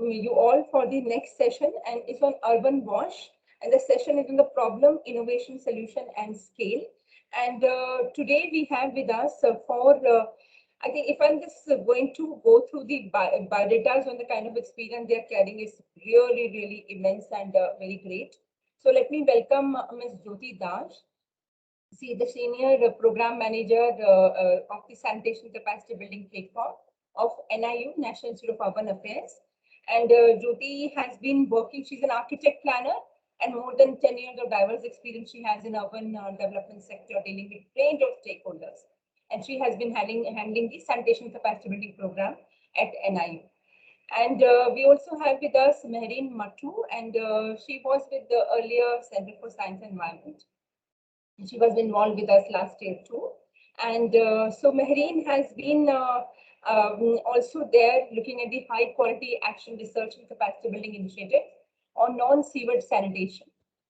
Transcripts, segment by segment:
you all for the next session, and it's on urban wash. And the session is on the problem, innovation, solution, and scale. And today we have with us I think if I'm just going to go through the biodatas on the kind of experience they're carrying is really, really immense and very great. So let me welcome Ms. Jyoti Das. She is the Senior Program Manager of the Sanitation Capacity Building Platform of NIU, National Institute of Urban Affairs. And Jyoti has been working, she's an architect planner, and more than 10 years of diverse experience she has in urban development sector dealing with range of stakeholders. And she has been handling the Sanitation Capacity Building Program at NIU. And we also have with us Mahreen Matto, and she was with the earlier Center for Science and Environment. She was involved with us last year too. And so Mahreen has been also there looking at the high quality action research and capacity building initiative on non-sewage sanitation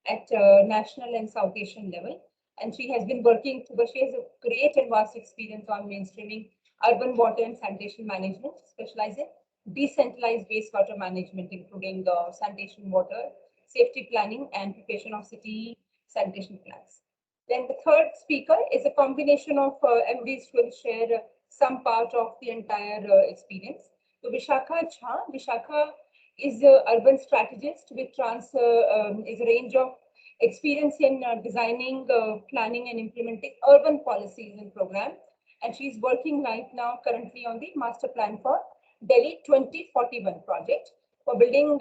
at national and South Asian level. And she has been working but she has a great and vast experience on mainstreaming urban water and sanitation management, specializing decentralized wastewater management, including sanitation water, safety planning, and preparation of city sanitation plans. Then the third speaker is a combination of MDs who will share some part of the entire experience. So Vishakha Jha. Vishakha is an urban strategist with is a range of experience in designing, planning, and implementing urban policies and programs. And she's working right now currently on the master plan for Delhi 2041 project for building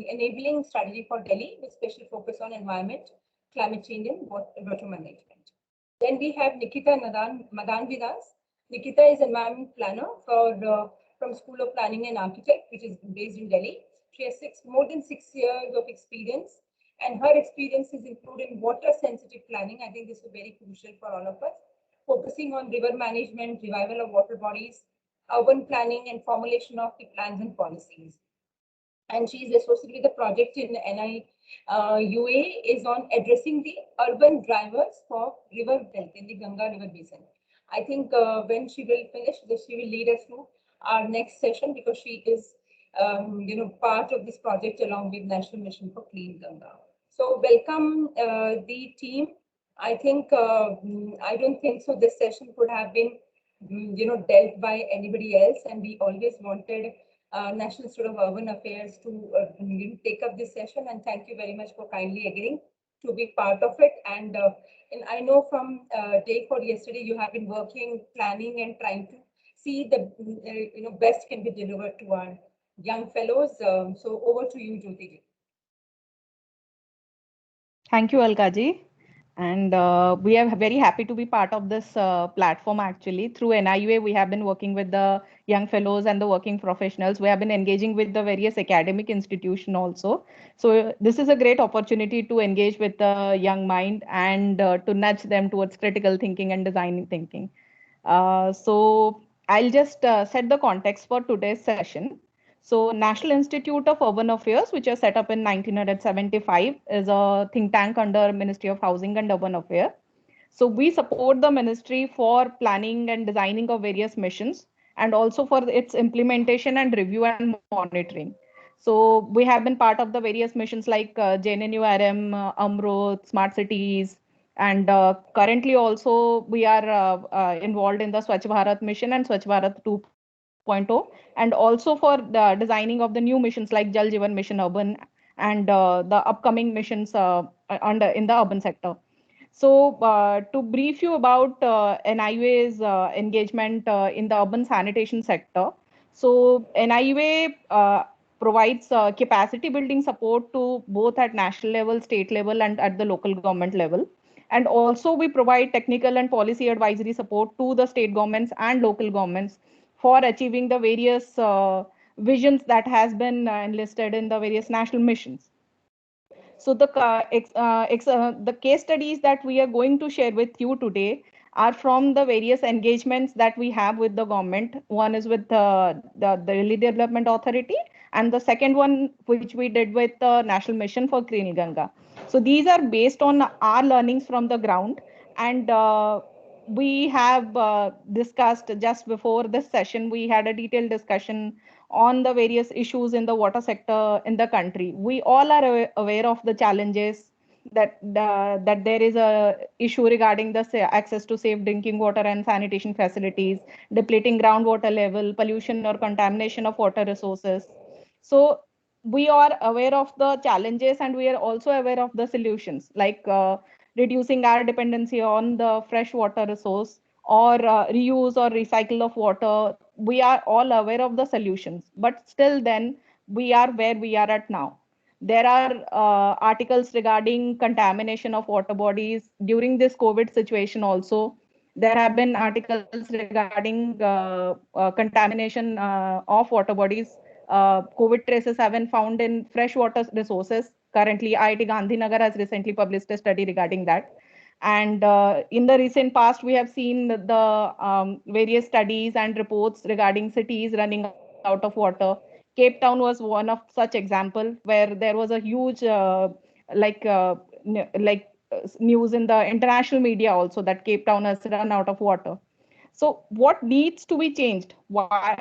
enabling strategy for Delhi with special focus on environment, climate change, and water management. Then we have Nikita Madan with us. Nikita is environment planner from School of Planning and Architect, which is based in Delhi. She has more than 6 years of experience, and her experiences include in water sensitive planning. I think this is very crucial for all of us, focusing on river management, revival of water bodies, urban planning, and formulation of the plans and policies. And she is associated with the project in NIUA is on addressing the urban drivers for river health in the Ganga River Basin. I think when she will finish, she will lead us through our next session because she is, part of this project along with National Mission for Clean Ganga. So welcome the team. I think I don't think so. This session could have been, dealt by anybody else, and we always wanted National Institute of Urban Affairs to take up this session, and thank you very much for kindly agreeing to be part of it. And I know from day for yesterday you have been working, planning, and trying to see the best can be delivered to our young fellows. So over to you, Jyoti. Thank you, Alkaji. And we are very happy to be part of this platform actually. Through NIUA, we have been working with the young fellows and the working professionals. We have been engaging with the various academic institutions also. So this is a great opportunity to engage with the young mind and to nudge them towards critical thinking and design thinking. So I'll just set the context for today's session. So National Institute of Urban Affairs, which was set up in 1975, is a think tank under Ministry of Housing and Urban Affairs. So we support the ministry for planning and designing of various missions and also for its implementation and review and monitoring. So we have been part of the various missions like JNNURM, AMRUT, Smart Cities, and currently also we are involved in the Swachh Bharat mission and Swachh Bharat 2.0, and also for the designing of the new missions like Jal Jeevan Mission Urban and the upcoming missions in the urban sector. So to brief you about NIUA's engagement in the urban sanitation sector. So NIUA provides capacity building support to both at national level, state level, and at the local government level. And also we provide technical and policy advisory support to the state governments and local governments for achieving the various visions that has been enlisted in the various national missions. So the case studies that we are going to share with you today are from the various engagements that we have with the government. One is with the Delhi Development Authority, and the second one which we did with the National Mission for Clean Ganga. So these are based on our learnings from the ground, and we have discussed just before this session, we had a detailed discussion on the various issues in the water sector in the country. We all are aware of the challenges that there is a issue regarding the access to safe drinking water and sanitation facilities, depleting groundwater level, pollution or contamination of water resources. So we are aware of the challenges and we are also aware of the solutions, like reducing our dependency on the fresh water resource, or reuse or recycle of water. We are all aware of the solutions, but still then we are where we are at now. There are articles regarding contamination of water bodies during this COVID situation also. There have been articles regarding contamination of water bodies. COVID traces have been found in freshwater resources. Currently, IIT Gandhinagar has recently published a study regarding that. And in the recent past, we have seen the various studies and reports regarding cities running out of water. Cape Town was one of such example where there was a huge like news in the international media also that Cape Town has run out of water. So what needs to be changed? Why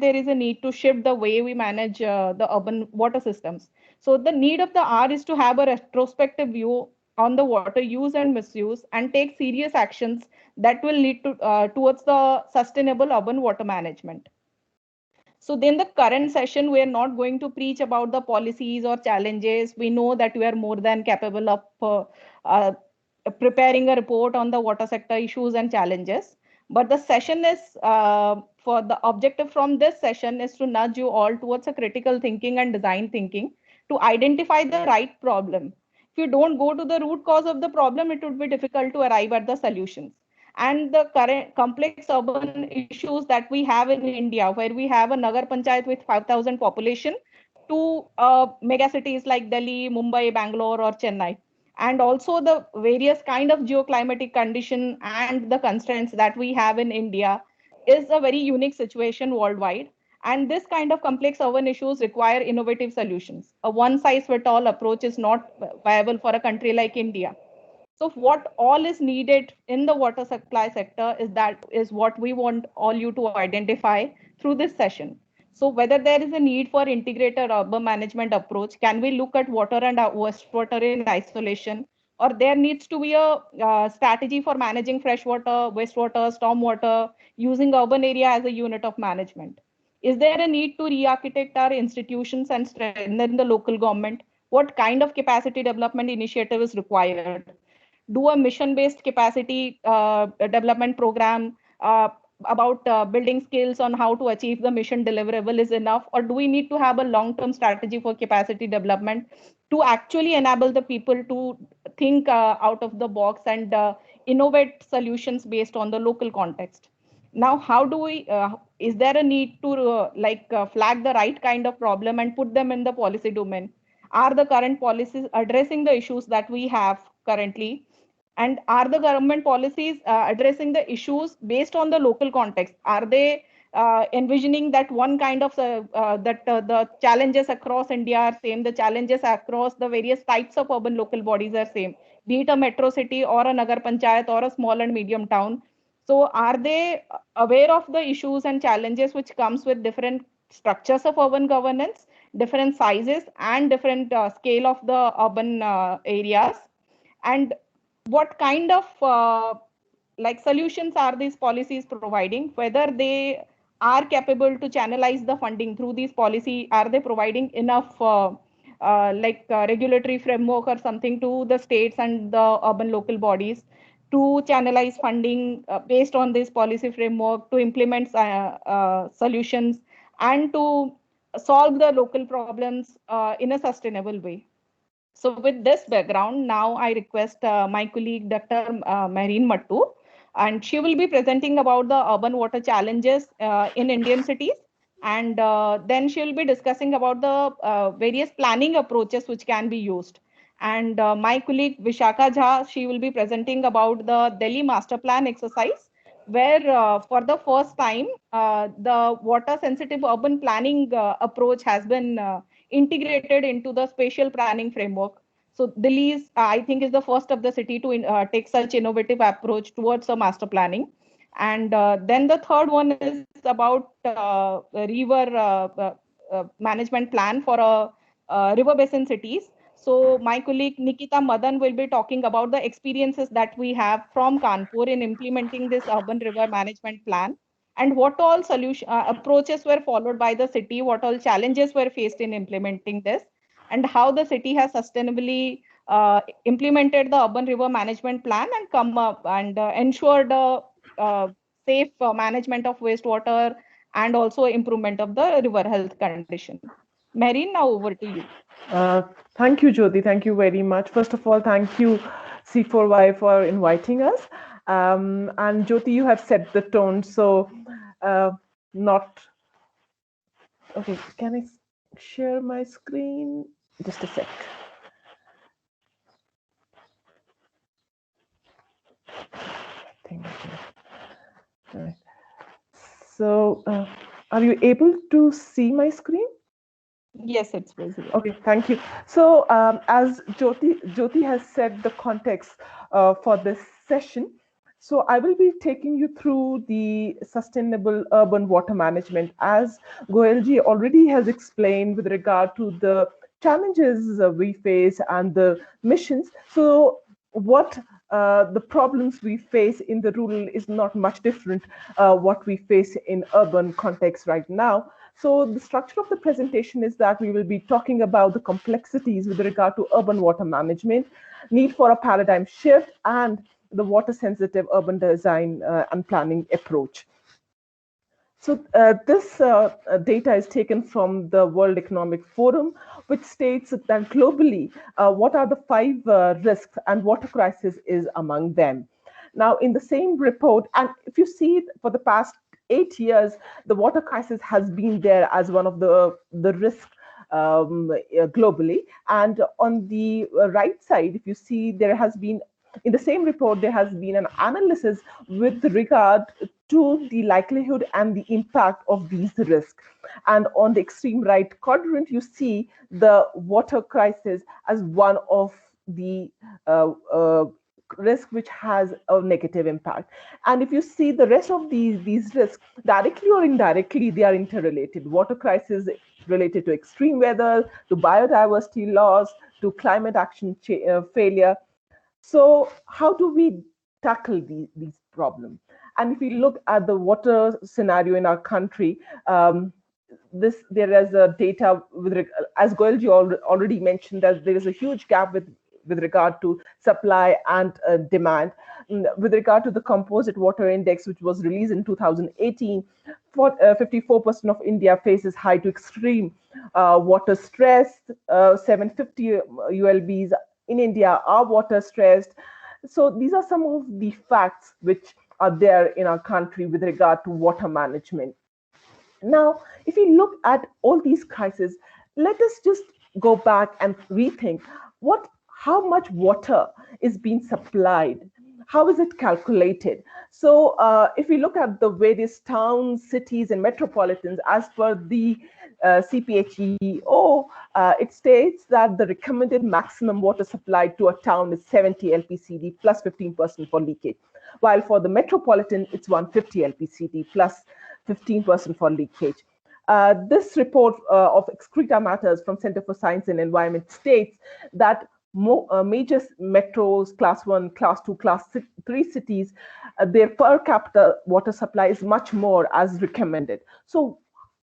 there is a need to shift the way we manage the urban water systems? So the need of the hour is to have a retrospective view on the water use and misuse and take serious actions that will lead to towards the sustainable urban water management. So then the current session, we are not going to preach about the policies or challenges. We know that we are more than capable of uh, preparing a report on the water sector issues and challenges. But the session is for the objective from this session is to nudge you all towards a critical thinking and design thinking to identify the right problem. If you don't go to the root cause of the problem, it would be difficult to arrive at the solutions. And the current complex urban issues that we have in India, where we have a Nagar Panchayat with 5,000 population to mega cities like Delhi, Mumbai, Bangalore, or Chennai, and also the various kind of geoclimatic condition and the constraints that we have in India is a very unique situation worldwide. And this kind of complex urban issues require innovative solutions. A one size fit all approach is not viable for a country like India. So what all is needed in the water supply sector is what we want all you to identify through this session. So whether there is a need for integrated urban management approach, can we look at water and wastewater in isolation, or there needs to be a strategy for managing freshwater, wastewater, stormwater using urban area as a unit of management? Is there a need to re-architect our institutions and strengthen the local government? What kind of capacity development initiative is required? Do a mission-based capacity development program about building skills on how to achieve the mission deliverable is enough, or do we need to have a long-term strategy for capacity development to actually enable the people to think out of the box and innovate solutions based on the local context? Now, how do we is there a need to flag the right kind of problem and put them in the policy domain? Are the current policies addressing the issues that we have currently? And are the government policies addressing the issues based on the local context? Are they envisioning that one kind of the challenges across India are same, the challenges across the various types of urban local bodies are same, be it a metro city or a Nagar Panchayat or a small and medium town? So are they aware of the issues and challenges which comes with different structures of urban governance, different sizes and different scale of the urban areas? And what kind of solutions are these policies providing? Whether they are capable to channelize the funding through these policy? Are they providing enough regulatory framework or something to the states and the urban local bodies to channelize funding based on this policy framework to implement solutions and to solve the local problems in a sustainable way? So with this background, now I request my colleague, Dr. Mahreen Matto, and she will be presenting about the urban water challenges in Indian cities. And then she will be discussing about the various planning approaches which can be used. And my colleague, Vishakha Jha, she will be presenting about the Delhi Master Plan exercise, where for the first time, the water sensitive urban planning approach has been integrated into the spatial planning framework. So Delhi is, I think, is the first of the city to take such innovative approach towards a master planning. And then the third one is about river management plan for river basin cities. So my colleague Nikita Madan will be talking about the experiences that we have from Kanpur in implementing this urban river management plan, and what all solution approaches were followed by the city, what all challenges were faced in implementing this, and how the city has sustainably implemented the urban river management plan and come up and ensured uh, safe management of wastewater and also improvement of the river health condition. Mahreen, now over to you. Thank you, Jyoti. Thank you very much. First of all, thank you, C4Y, for inviting us. And Jyoti, you have set the tone. So, not okay. Can I share my screen? Just a sec. Right. So, are you able to see my screen? Yes, it's visible. Okay, thank you. So, as Jyoti has set the context for this session, so I will be taking you through the sustainable urban water management, as Goelji already has explained with regard to the challenges we face and the missions. So, what the problems we face in the rural is not much different what we face in urban context right now. So the structure of the presentation is that we will be talking about the complexities with regard to urban water management, need for a paradigm shift, and the water sensitive urban design and planning approach. So this data is taken from the World Economic Forum, which states that globally, what are the 5 risks, and water crisis is among them. Now, in the same report, and if you see for the past 8 years, the water crisis has been there as one of the risks globally. And on the right side, if you see, there has been, in the same report, there has been an analysis with regard to the likelihood and the impact of these risks. And on the extreme right quadrant, you see the water crisis as one of the risk which has a negative impact. And if you see the rest of these risks, directly or indirectly, they are interrelated. Water crisis related to extreme weather, to biodiversity loss, to climate action failure. So how do we tackle these problems? And if we look at the water scenario in our country, there is a data with, as Goelji already mentioned, that there is a huge gap with regard to supply and demand. With regard to the Composite Water Index, which was released in 2018, 54% of India faces high to extreme water stress. 750 ULBs in India are water stressed. So these are some of the facts which are there in our country with regard to water management. Now, if we look at all these crises, let us just go back and rethink how much water is being supplied. How is it calculated? So if we look at the various towns, cities, and metropolitans, as per the CPHEO, it states that the recommended maximum water supply to a town is 70 LPCD plus 15% for leakage, while for the metropolitan, it's 150 LPCD plus 15% for leakage. This report of excreta matters from Center for Science and Environment states that major metros, class 1, class 2, class 3 cities, their per capita water supply is much more as recommended. So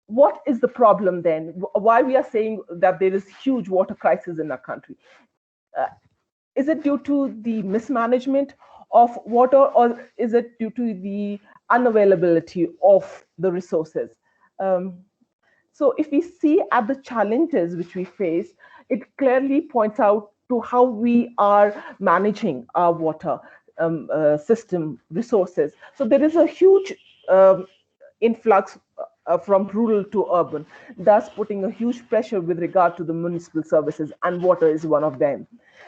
what is the problem then? Why we are saying that there is huge water crisis in our country? Is it due to the mismanagement of water, or is it due to the unavailability of the resources? So if we see at the challenges which we face, it clearly points out to how we are managing our water system resources. So there is a huge influx from rural to urban, thus putting a huge pressure with regard to the municipal services, and water is one of them.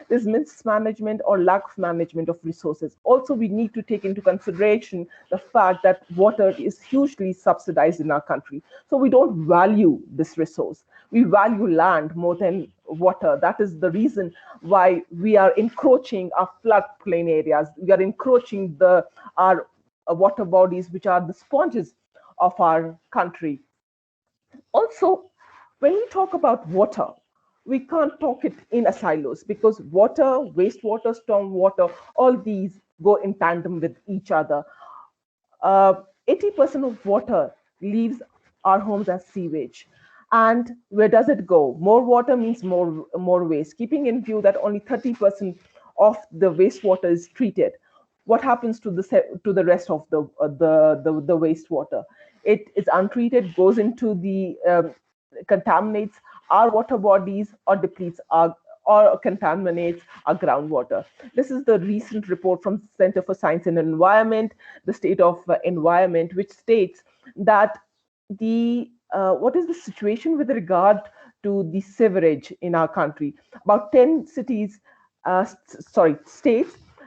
There's mismanagement or lack of management of resources. Also, we need to take into consideration the fact that water is hugely subsidized in our country. So we don't value this resource. We value land more than water. That is the reason why we are encroaching our floodplain areas. We are encroaching our water bodies, which are the sponges of our country. Also, when we talk about water, we can't talk it in a silos, because water, wastewater, stormwater, all these go in tandem with each other. 80% of water leaves our homes as sewage. And where does it go? More water means more waste. Keeping in view that only 30% of the wastewater is treated, what happens to the rest of the wastewater? It is untreated, goes into the contaminates our water bodies, or depletes our, or contaminates our groundwater. This is the recent report from Center for Science and Environment, the state of environment, which states that what is the situation with regard to the sewerage in our country. About 10 states,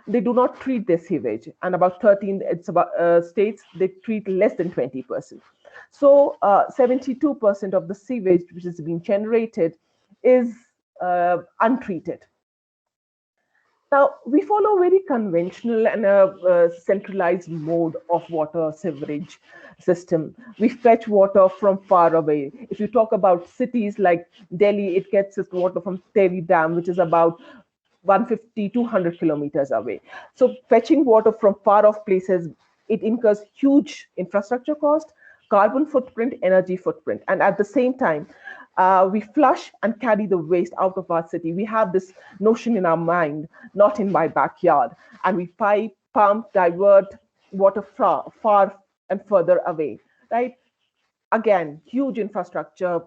they do not treat their sewage, and about 13 states, they treat less than 20%. So 72% of the sewage which is being generated is untreated. Now, we follow a very conventional and a centralized mode of water sewerage system. We fetch water from far away. If you talk about cities like Delhi, it gets its water from Tevi Dam, which is about 150, 200 kilometers away. So fetching water from far off places, it incurs huge infrastructure cost, carbon footprint, energy footprint. And at the same time, we flush and carry the waste out of our city. We have this notion in our mind, not in my backyard. And we pipe, pump, divert water far and further away, right? Again, huge infrastructure,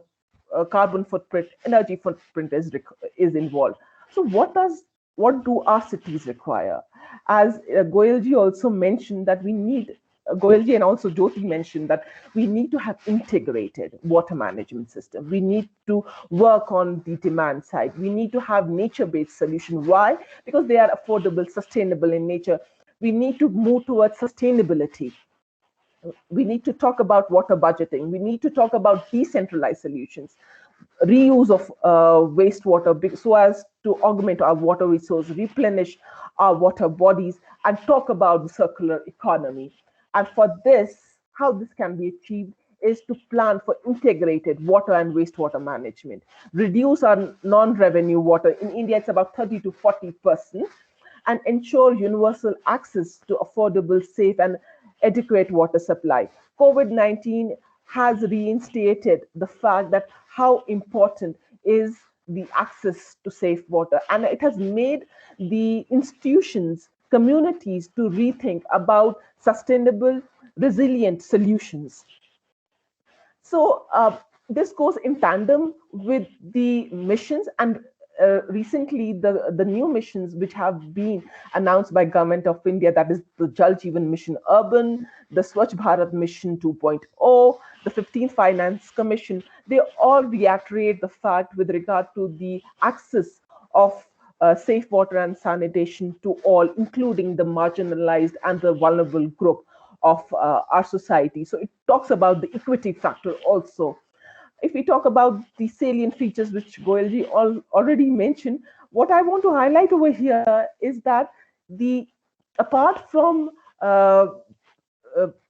carbon footprint, energy footprint is involved. So what do our cities require? As Goyalji also mentioned that we need, Goyalji and also Jyoti mentioned that we need to have integrated water management system. We need to work on the demand side. We need to have nature-based solution. Why? Because they are affordable, sustainable in nature. We need to move towards sustainability. We need to talk about water budgeting. We need to talk about decentralized solutions, reuse of wastewater so as to augment our water resource, replenish our water bodies, and talk about the circular economy. And for this, how this can be achieved is to plan for integrated water and wastewater management, reduce our non-revenue water. In India, it's about 30 to 40%, and ensure universal access to affordable, safe, and adequate water supply. COVID-19 has reinstated the fact that how important is the access to safe water. And it has made the institutions, communities to rethink about sustainable, resilient solutions. So this goes in tandem with the missions, and recently the new missions which have been announced by Government of India, that is the Jal Jeevan Mission Urban, the Swachh Bharat Mission 2.0, the 15th Finance Commission, they all reiterate the fact with regard to the access of safe water and sanitation to all, including the marginalized and the vulnerable group of our society. So it talks about the equity factor also. If we talk about the salient features, which Goyalji already mentioned, what I want to highlight over here is that apart from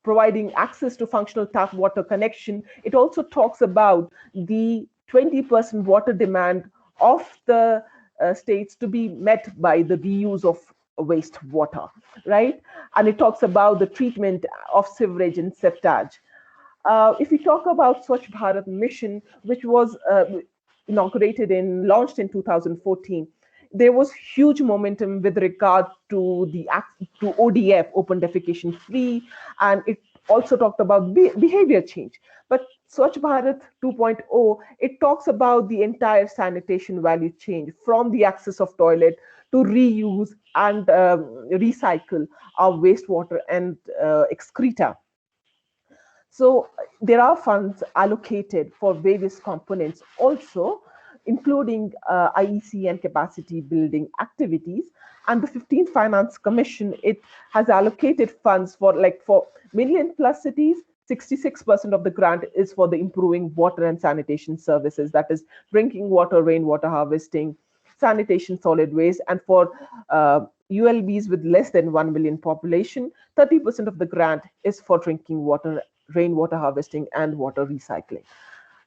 providing access to functional tap water connection, it also talks about the 20% water demand of the states to be met by the reuse of wastewater, right? And it talks about the treatment of sewerage and septage. If we talk about Swachh Bharat Mission, which was launched in 2014, there was huge momentum with regard to ODF, open defecation free, and it also talked about behavior change. But Swachh Bharat 2.0, it talks about the entire sanitation value chain, from the access of toilet to reuse and recycle our wastewater and excreta. So there are funds allocated for various components also, including IEC and capacity building activities. And the 15th Finance Commission, it has allocated funds for million plus cities. 66% of the grant is for the improving water and sanitation services, that is drinking water, rainwater harvesting, sanitation, solid waste, and for ULBs with less than 1 million population, 30% of the grant is for drinking water, rainwater harvesting, and water recycling.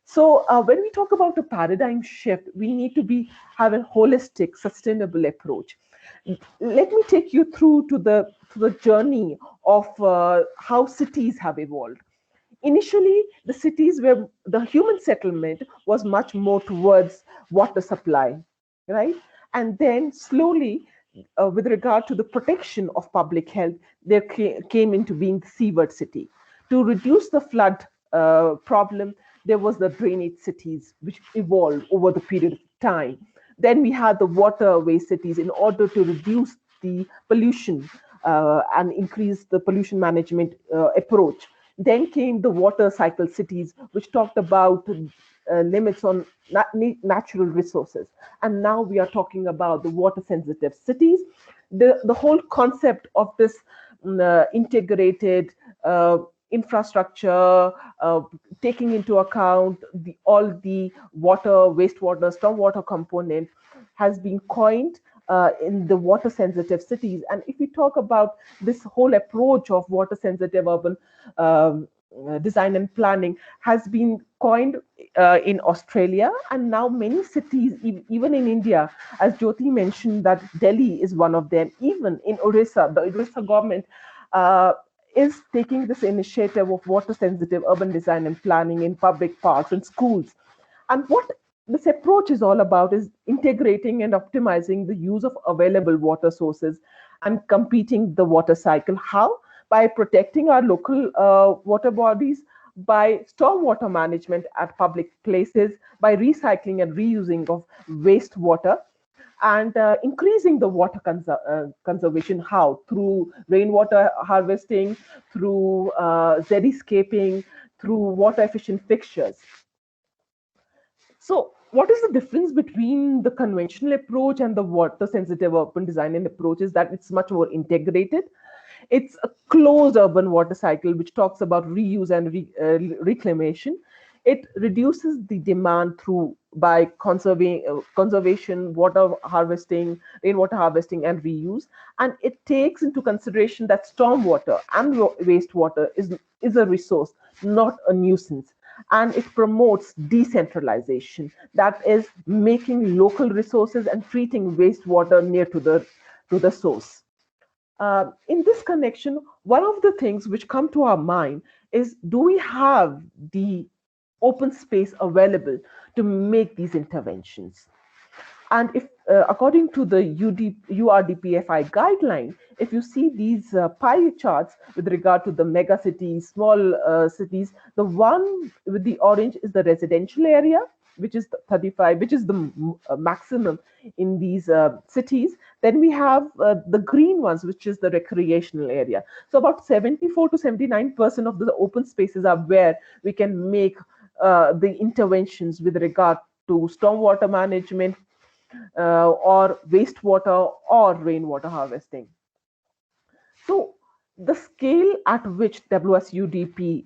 So when we talk about a paradigm shift, we need to have a holistic, sustainable approach. Let me take you through to the journey of how cities have evolved. Initially, the cities where the human settlement was much more towards water supply, right? And then slowly, with regard to the protection of public health, there came into being the seaward city. To reduce the flood problem, there was the drainage cities, which evolved over the period of time. Then we had the waterway cities in order to reduce the pollution and increase the pollution management approach. Then came the water cycle cities, which talked about limits on natural resources. And now we are talking about the water sensitive cities. The whole concept of this integrated infrastructure, taking into account all the water, wastewater, stormwater component has been coined in the water sensitive cities. And if we talk about this whole approach of water sensitive urban design and planning has been coined in Australia, and now many cities, even in India, as Jyoti mentioned, that Delhi is one of them. Even in Orissa, the Orissa government is taking this initiative of water sensitive urban design and planning in public parks and schools. And what this approach is all about is integrating and optimizing the use of available water sources and competing the water cycle. How? By protecting our local water bodies, by stormwater management at public places, by recycling and reusing of wastewater, and increasing the water conservation. How? Through rainwater harvesting, through xeriscaping, through water efficient fixtures. So what is the difference between the conventional approach and the water sensitive urban design and approach is that it's much more integrated. It's a closed urban water cycle which talks about reuse and reclamation. It reduces the demand by conservation, water harvesting, rainwater harvesting, and reuse. And it takes into consideration that stormwater and wastewater is a resource, not a nuisance. And it promotes decentralization, that is making local resources and treating wastewater near to the source. In this connection, one of the things which come to our mind is, do we have the open space available to make these interventions? And if, according to the URDPFI guideline, if you see these pie charts with regard to the mega cities, small cities, the one with the orange is the residential area, which is 35, which is the maximum in these cities. Then we have the green ones, which is the recreational area. So about 74 to 79% of the open spaces are where we can make the interventions with regard to stormwater management or wastewater or rainwater harvesting. So the scale at which WSUDP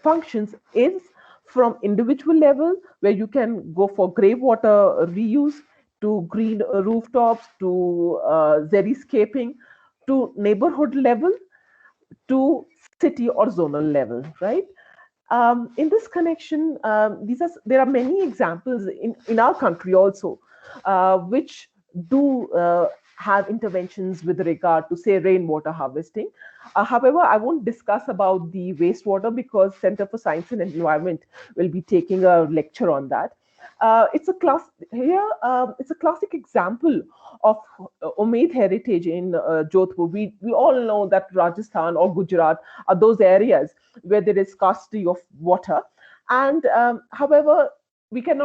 functions is from individual level, where you can go for grey water reuse, to green rooftops, to xeriscaping, to neighborhood level, to city or zonal level, right? In this connection, there are many examples in our country also, which do have interventions with regard to, say, rainwater harvesting. However, I won't discuss about the wastewater because Center for Science and Environment will be taking a lecture on that. It's a classic example of Umaid heritage in Jodhpur. We all know that Rajasthan or Gujarat are those areas where there is scarcity of water. And however, we can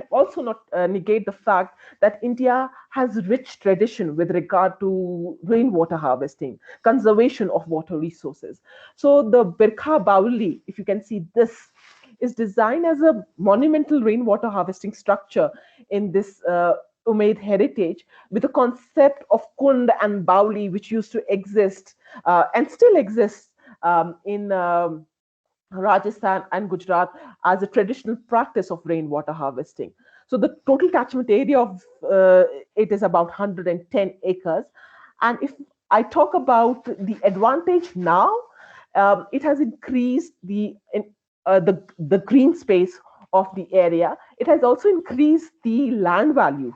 also not negate the fact that India has rich tradition with regard to rainwater harvesting, conservation of water resources. So the Birkha Bauli, if you can see this, is designed as a monumental rainwater harvesting structure in this Umaid heritage, with the concept of Kund and Bauli, which used to exist and still exists in Rajasthan and Gujarat as a traditional practice of rainwater harvesting. So the total catchment area of it is about 110 acres. And if I talk about the advantage now, it has increased the green space of the area. It has also increased the land value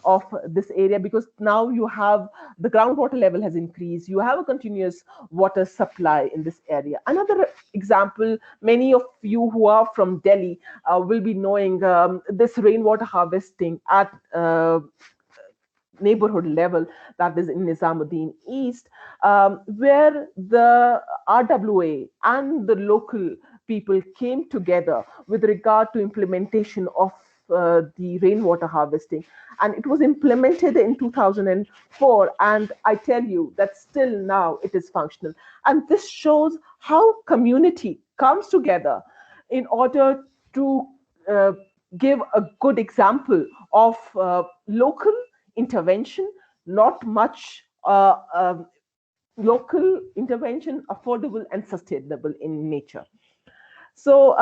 of this area, because now you have the groundwater level has increased. You have a continuous water supply in this area. Another example, many of you who are from Delhi will be knowing this rainwater harvesting at neighborhood level, that is in Nizamuddin East, where the RWA and the local people came together with regard to implementation of the rainwater harvesting. And it was implemented in 2004. And I tell you that still now it is functional. And this shows how community comes together in order to give a good example of local intervention, not much local intervention, affordable and sustainable in nature. So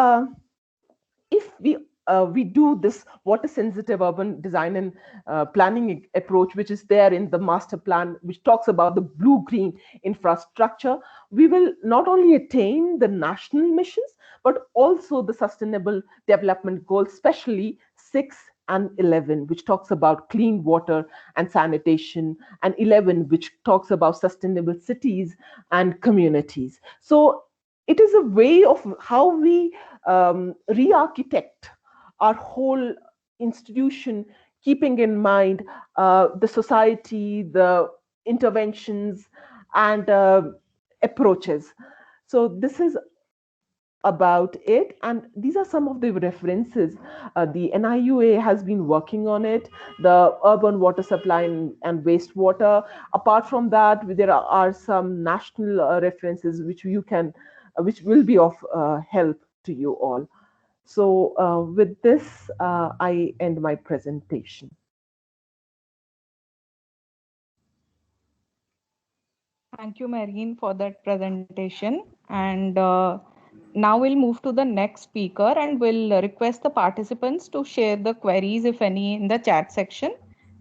if we do this water sensitive urban design and planning approach, which is there in the master plan, which talks about the blue-green infrastructure, we will not only attain the national missions, but also the sustainable development goals, especially 6 and 11, which talks about clean water and sanitation, and 11, which talks about sustainable cities and communities. So it is a way of how we re-architect our whole institution, keeping in mind the society, the interventions, and approaches. So this is about it, and these are some of the references. The NIUA has been working on it, the urban water supply and wastewater. Apart from that, there are some national references which you can, which will be of help to you all. So with this, I end my presentation. Thank you, Mahreen, for that presentation. And now we'll move to the next speaker, and we'll request the participants to share the queries, if any, in the chat section.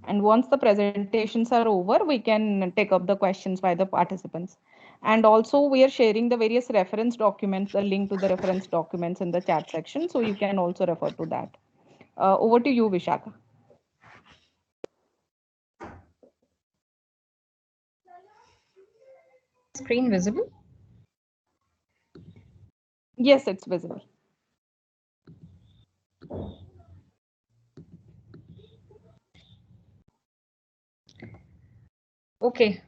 And once the presentations are over, we can take up the questions by the participants. And also, we are sharing the various reference documents, the link to the reference documents in the chat section, so you can also refer to that. Over to you, Vishakha. Screen visible? Yes, it's visible. Okay,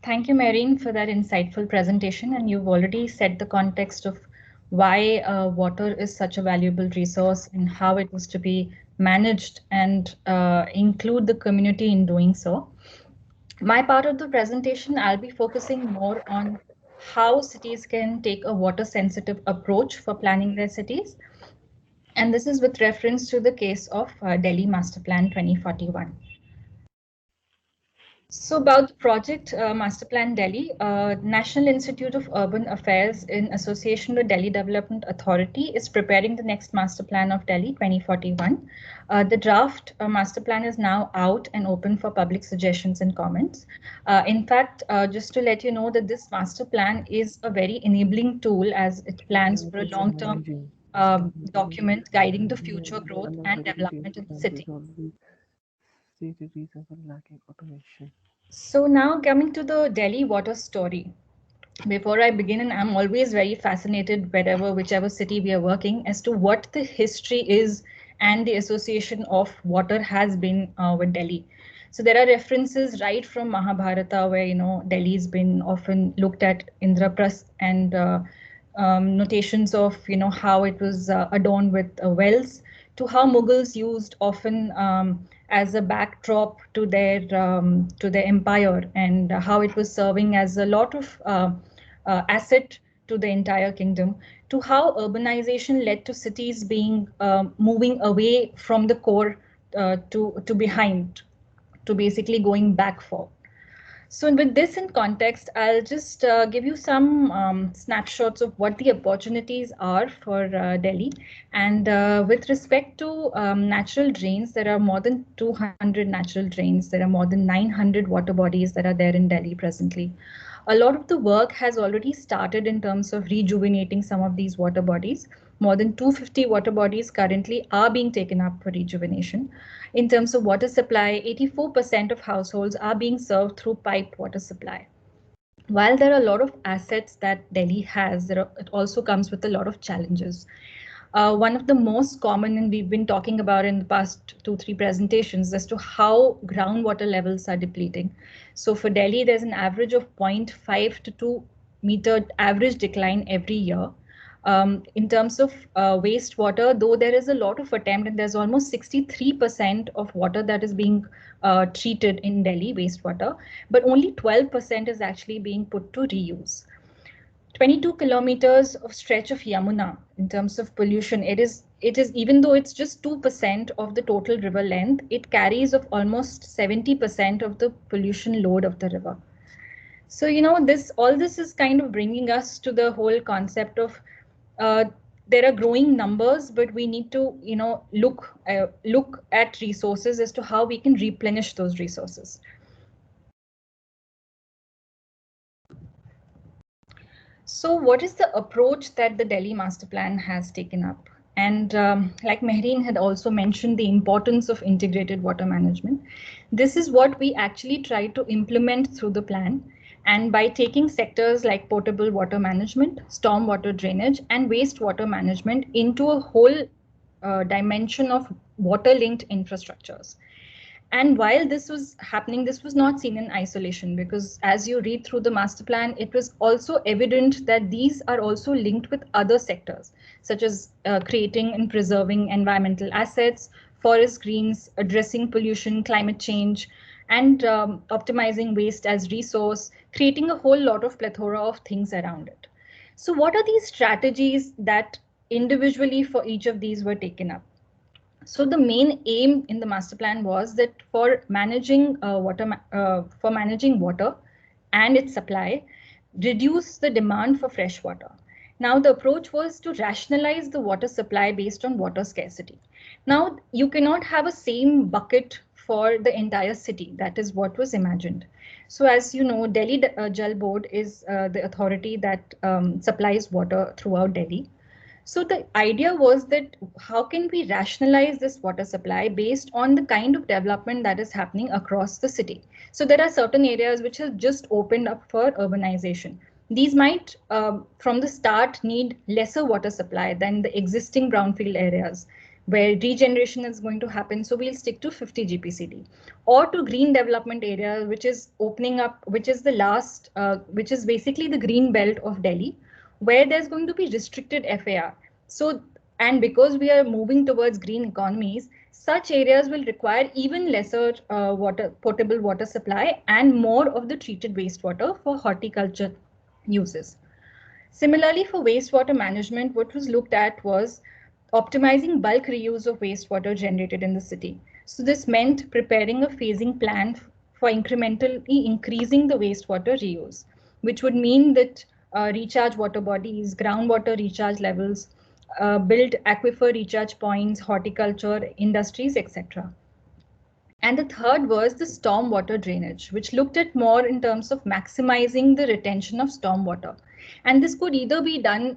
thank you, Mahreen, for that insightful presentation. And you've already set the context of why water is such a valuable resource and how it was to be managed, and include the community in doing so. My part of the presentation, I'll be focusing more on how cities can take a water sensitive approach for planning their cities. And this is with reference to the case of Delhi Master Plan 2041. So about the project Master Plan Delhi, National Institute of Urban Affairs in association with Delhi Development Authority is preparing the next Master Plan of Delhi 2041. The draft Master Plan is now out and open for public suggestions and comments. In fact, just to let you know that this Master Plan is a very enabling tool, as it plans for a long-term document guiding the future growth and development of the city. So now coming to the Delhi water story. Before I begin, and I'm always very fascinated whichever city we are working, as to what the history is and the association of water has been with Delhi. So there are references right from Mahabharata, where Delhi's been often looked at Indraprasth, and notations of how it was adorned with wells, to how Mughals used often as a backdrop to their empire, and how it was serving as a lot of asset to the entire kingdom, to how urbanization led to cities being moving away from the core to behind, to basically going back for. So with this in context, I'll just give you some snapshots of what the opportunities are for Delhi. And with respect to natural drains, there are more than 200 natural drains. There are more than 900 water bodies that are there in Delhi presently. A lot of the work has already started in terms of rejuvenating some of these water bodies. More than 250 water bodies currently are being taken up for rejuvenation. In terms of water supply, 84% of households are being served through piped water supply. While there are a lot of assets that Delhi has, it also comes with a lot of challenges. One of the most common, and we've been talking about in the past 2-3 presentations, as to how groundwater levels are depleting. So for Delhi, there's an average of 0.5 to 2 meter average decline every year. In terms of wastewater, though there is a lot of attempt, and there's almost 63% of water that is being treated in Delhi, wastewater, but only 12% is actually being put to reuse. 22 kilometers of stretch of Yamuna in terms of pollution, it is even though it's just 2% of the total river length, it carries of almost 70% of the pollution load of the river. So, you know, all this is kind of bringing us to the whole concept of there are growing numbers, but we need to, you know, look at resources as to how we can replenish those resources. So what is the approach that the Delhi Master Plan has taken up? And like Mahreen had also mentioned, the importance of integrated water management. This is what we actually try to implement through the plan. And by taking sectors like potable water management, storm water drainage, and wastewater management into a whole dimension of water-linked infrastructures. And while this was happening, this was not seen in isolation, because as you read through the master plan, it was also evident that these are also linked with other sectors, such as creating and preserving environmental assets, forest greens, addressing pollution, climate change, and optimizing waste as resource, creating a whole lot of plethora of things around it. So what are these strategies that individually for each of these were taken up? So the main aim in the master plan was that for managing water and its supply, reduce the demand for fresh water. Now the approach was to rationalize the water supply based on water scarcity. Now you cannot have a same bucket for the entire city. That is what was imagined. So as you know, Delhi Jal Board is the authority that supplies water throughout Delhi. So the idea was that how can we rationalize this water supply based on the kind of development that is happening across the city. So there are certain areas which have just opened up for urbanization. These might from the start need lesser water supply than the existing brownfield areas where regeneration is going to happen. So we'll stick to 50 GPCD, or to green development area, which is opening up, which is the last, which is basically the green belt of Delhi, where there's going to be restricted FAR. So, and because we are moving towards green economies, such areas will require even lesser potable water supply and more of the treated wastewater for horticulture uses. Similarly, for wastewater management, what was looked at was optimizing bulk reuse of wastewater generated in the city. So this meant preparing a phasing plan for incrementally increasing the wastewater reuse, which would mean that recharge water bodies, groundwater recharge levels, build aquifer recharge points, horticulture, industries, etc. And the third was the storm water drainage, which looked at more in terms of maximizing the retention of storm water. And this could either be done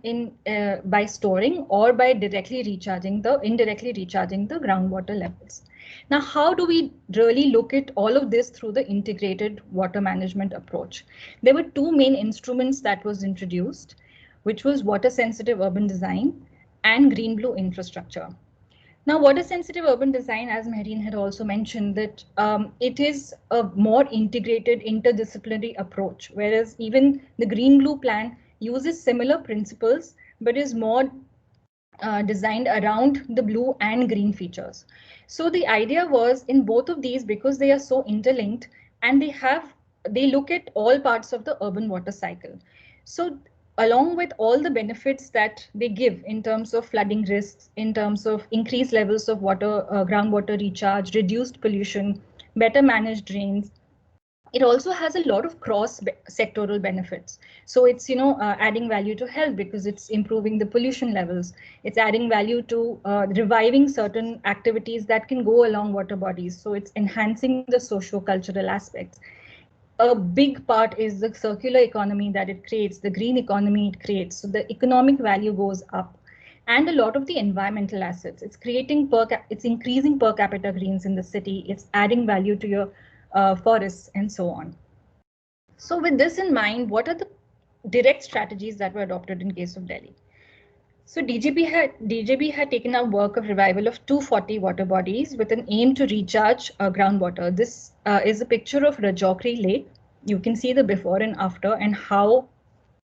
by storing or by indirectly recharging the groundwater levels. Now, how do we really look at all of this through the integrated water management approach? There were two main instruments that was introduced, which was water sensitive urban design and green-blue infrastructure. Now, water sensitive urban design, as Mahreen had also mentioned, that it is a more integrated interdisciplinary approach, whereas even the green-blue plan uses similar principles, but is more designed around the blue and green features. So the idea was in both of these, because they are so interlinked and they look at all parts of the urban water cycle. So along with all the benefits that they give in terms of flooding risks, in terms of increased levels of water, groundwater recharge, reduced pollution, better managed drains, It also has a lot of cross-sectoral benefits. So it's, adding value to health because it's improving the pollution levels. It's adding value to reviving certain activities that can go along water bodies. So it's enhancing the socio-cultural aspects. A big part is the circular economy that it creates, the green economy it creates. So the economic value goes up. And a lot of the environmental assets. It's increasing per capita greens in the city. It's adding value to your forests and so on. So with this in mind, what are the direct strategies that were adopted in case of Delhi? So DJB had taken up work of revival of 240 water bodies with an aim to recharge groundwater. This is a picture of Rajokri Lake. You can see the before and after and how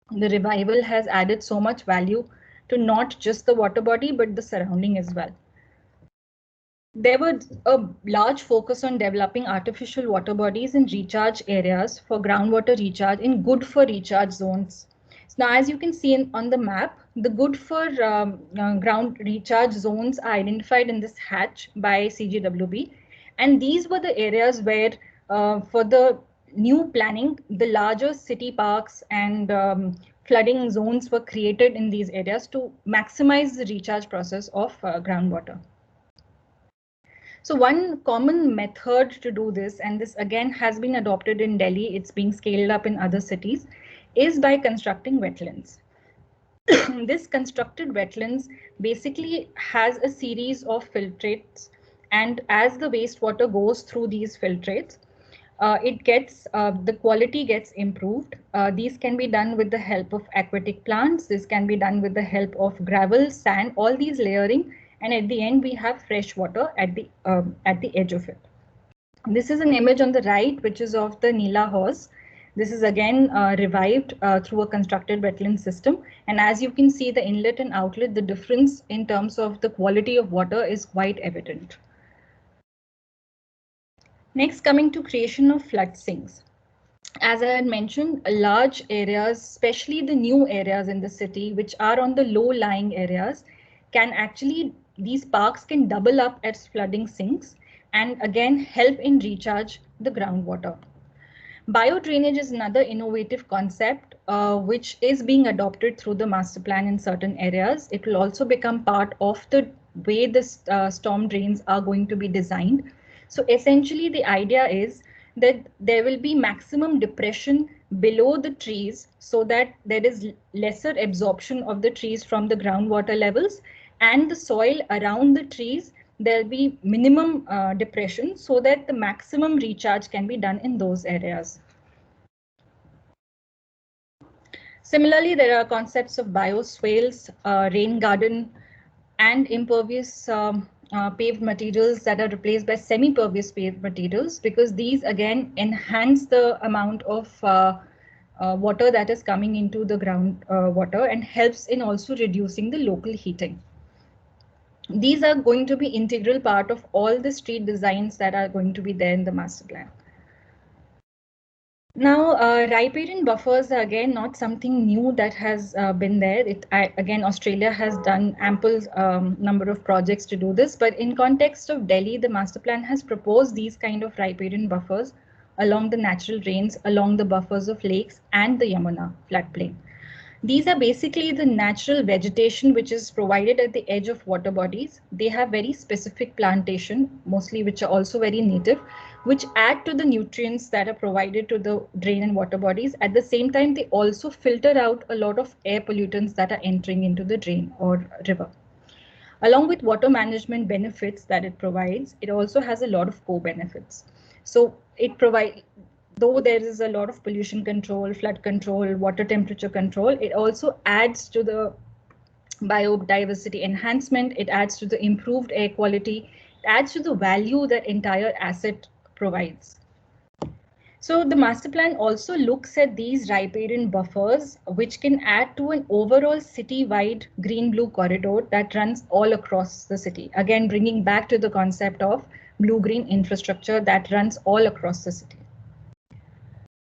the revival has added so much value to not just the water body, but the surrounding as well. There was a large focus on developing artificial water bodies in recharge areas for groundwater recharge in good for recharge zones. So now, as you can see on the map, the good for ground recharge zones are identified in this hatch by CGWB. And these were the areas where for the new planning, the larger city parks and flooding zones were created in these areas to maximize the recharge process of groundwater. So one common method to do this, and this again has been adopted in Delhi, it's being scaled up in other cities, is by constructing wetlands. This constructed wetlands basically has a series of filtrates, and as the wastewater goes through these filtrates, the quality gets improved. These can be done with the help of aquatic plants. This can be done with the help of gravel, sand, all these layering. And at the end, we have fresh water at the edge of it. This is an image on the right, which is of the Neela Horse. This is again revived through a constructed wetland system. And as you can see, the inlet and outlet, the difference in terms of the quality of water is quite evident. Next, coming to creation of flood sinks. As I had mentioned, large areas, especially the new areas in the city, which are on the low-lying areas, these parks can double up as flooding sinks and again help in recharge the groundwater. Biodrainage is another innovative concept which is being adopted through the master plan in certain areas. It will also become part of the way the storm drains are going to be designed. So essentially the idea is that there will be maximum depression below the trees so that there is lesser absorption of the trees from the groundwater levels, and the soil around the trees, there'll be minimum depression so that the maximum recharge can be done in those areas. Similarly, there are concepts of bioswales, rain garden, and impervious paved materials that are replaced by semi-pervious paved materials, because these again enhance the amount of water that is coming into the groundwater and helps in also reducing the local heating. These are going to be integral part of all the street designs that are going to be there in the master plan. Now, riparian buffers are again not something new that has been there. Again, Australia has done ample number of projects to do this, but in context of Delhi, the master plan has proposed these kind of riparian buffers along the natural drains, along the buffers of lakes and the Yamuna floodplain. These are basically the natural vegetation which is provided at the edge of water bodies. They have very specific plantation, mostly which are also very native, which add to the nutrients that are provided to the drain and water bodies. At the same time, they also filter out a lot of air pollutants that are entering into the drain or river. Along with water management benefits that it provides, it also has a lot of co-benefits. So it provides, though there is a lot of pollution control, flood control, water temperature control, it also adds to the biodiversity enhancement, it adds to the improved air quality, it adds to the value that entire asset provides. So the master plan also looks at these riparian buffers, which can add to an overall city-wide green-blue corridor that runs all across the city. Again, bringing back to the concept of blue-green infrastructure that runs all across the city.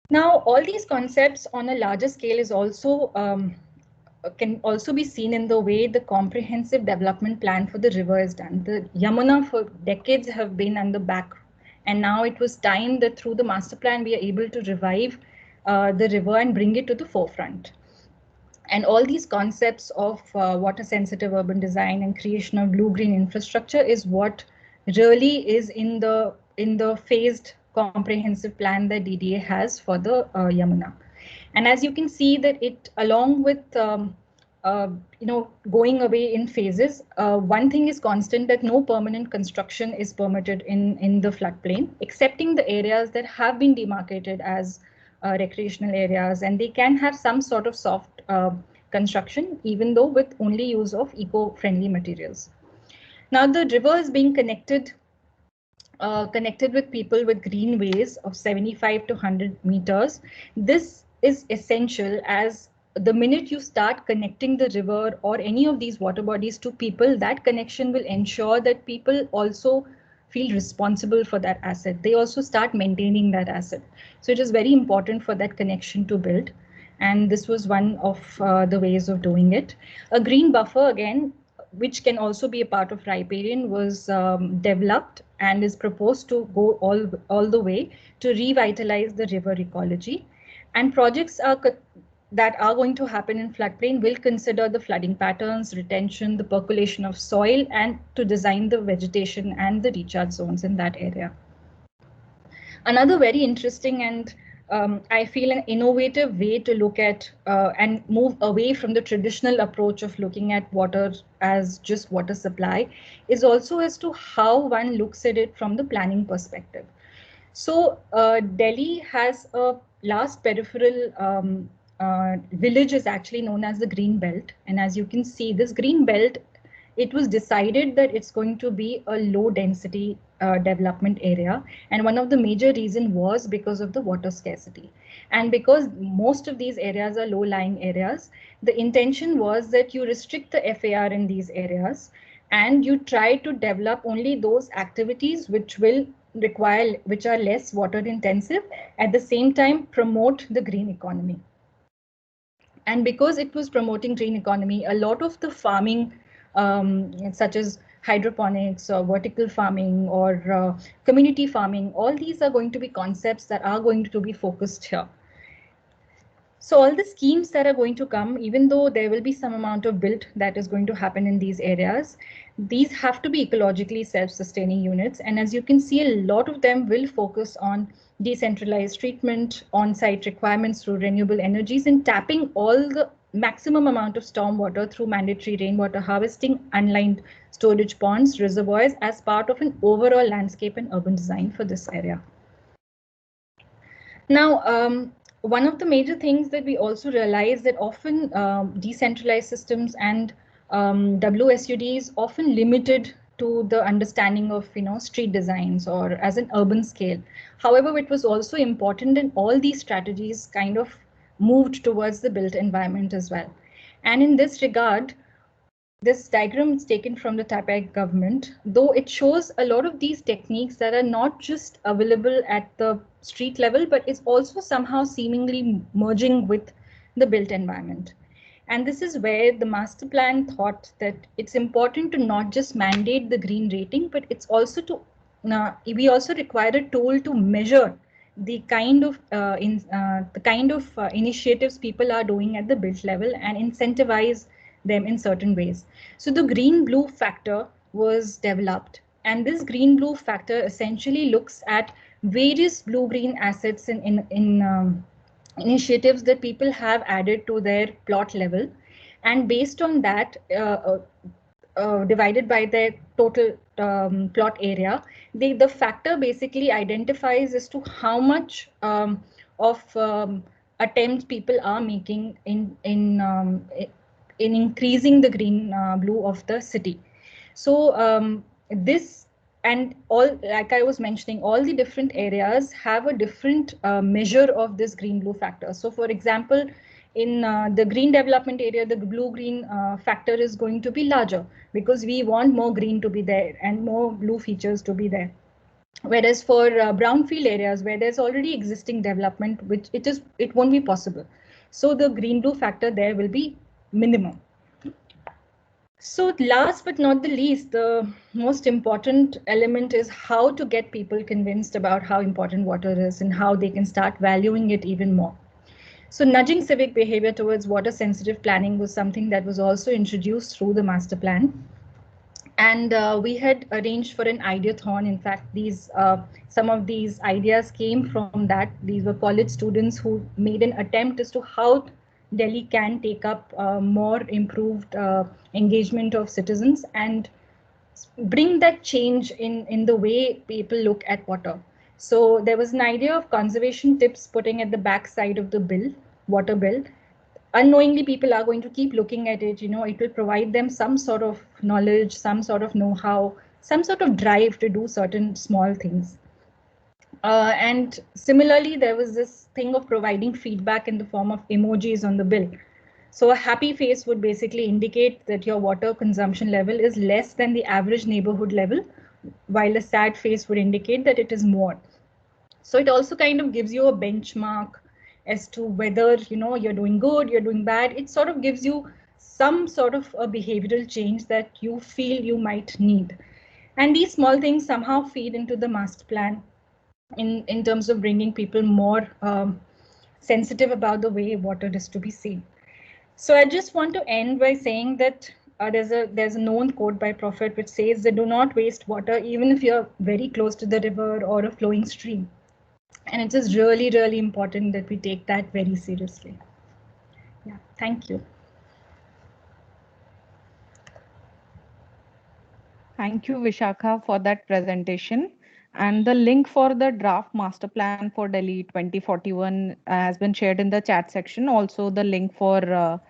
Now, all these concepts on a larger scale is also can also be seen in the way the comprehensive development plan for the river is done. The Yamuna for decades have been on the back And now it was time that through the master plan, we are able to revive the river and bring it to the forefront. And all these concepts of water sensitive urban design and creation of blue-green infrastructure is what really is in the phased comprehensive plan that DDA has for the Yamuna. And as you can see that it, along with going away in phases, one thing is constant, that no permanent construction is permitted in the floodplain, excepting the areas that have been demarcated as recreational areas, and they can have some sort of soft construction, even though with only use of eco-friendly materials. Now the river is being connected with people with greenways of 75 to 100 meters. This is essential, as the minute you start connecting the river or any of these water bodies to people, that connection will ensure that people also feel responsible for that asset. They also start maintaining that asset. So it is very important for that connection to build. And this was one of the ways of doing it. A green buffer, again, which can also be a part of riparian, was developed and is proposed to go all the way to revitalize the river ecology. And projects that are going to happen in floodplain will consider the flooding patterns, retention, the percolation of soil, and to design the vegetation and the recharge zones in that area. Another very interesting and I feel an innovative way to look at and move away from the traditional approach of looking at water as just water supply is also as to how one looks at it from the planning perspective. So Delhi has a last peripheral village is actually known as the Green Belt. And as you can see, this Green Belt, it was decided that it's going to be a low density development area. And one of the major reasons was because of the water scarcity. And because most of these areas are low lying areas, the intention was that you restrict the FAR in these areas and you try to develop only those activities which are less water intensive, at the same time promote the green economy. And because it was promoting green economy, a lot of the farming such as hydroponics or vertical farming or community farming, all these are going to be concepts that are going to be focused here. So all the schemes that are going to come, even though there will be some amount of build that is going to happen in these areas, these have to be ecologically self-sustaining units. And as you can see, a lot of them will focus on decentralized treatment, on-site requirements through renewable energies, and tapping all the maximum amount of stormwater through mandatory rainwater harvesting, unlined storage ponds, reservoirs as part of an overall landscape and urban design for this area. Now, one of the major things that we also realize that often decentralized systems and WSUD is often limited to the understanding of street designs or as an urban scale. However, it was also important in all these strategies kind of moved towards the built environment as well. And in this regard, this diagram is taken from the TAPEC government, though it shows a lot of these techniques that are not just available at the street level, but is also somehow seemingly merging with the built environment. And this is where the master plan thought that it's important to not just mandate the green rating, but it's also to, we also require a tool to measure the kind of initiatives people are doing at the built level and incentivize them in certain ways. So the green-blue factor was developed, and this green-blue factor essentially looks at various blue-green assets in initiatives that people have added to their plot level, and based on that, divided by their total plot area, the factor basically identifies as to how much of attempts people are making in increasing the green blue of the city. So this and all, like I was mentioning, all the different areas have a different measure of this green blue factor. So for example, in the green development area, the blue green factor is going to be larger because we want more green to be there and more blue features to be there. Whereas for brownfield areas where there's already existing development, which it won't be possible. So the green blue factor there will be minimum. So last but not the least, the most important element is how to get people convinced about how important water is and how they can start valuing it even more. So nudging civic behavior towards water sensitive planning was something that was also introduced through the master plan. And we had arranged for an ideathon. In fact, some of these ideas came from that. These were college students who made an attempt as to how Delhi can take up more improved engagement of citizens and bring that change in the way people look at water. So there was an idea of conservation tips putting at the back side of the bill, water bill. Unknowingly, people are going to keep looking at it. It will provide them some sort of knowledge, some sort of know-how, some sort of drive to do certain small things. And similarly, there was this thing of providing feedback in the form of emojis on the bill. So a happy face would basically indicate that your water consumption level is less than the average neighborhood level, while a sad face would indicate that it is more. So it also kind of gives you a benchmark as to whether you're doing good, you're doing bad. It sort of gives you some sort of a behavioral change that you feel you might need. And these small things somehow feed into the master plan in terms of bringing people more sensitive about the way water is to be seen. So I just want to end by saying that there's a known quote by Prophet which says that do not waste water even if you're very close to the river or a flowing stream. And it is really, really important that we take that very seriously. Yeah, thank you. Thank you, Vishakha, for that presentation. And the link for the draft master plan for Delhi 2041 has been shared in the chat section. Also, the link for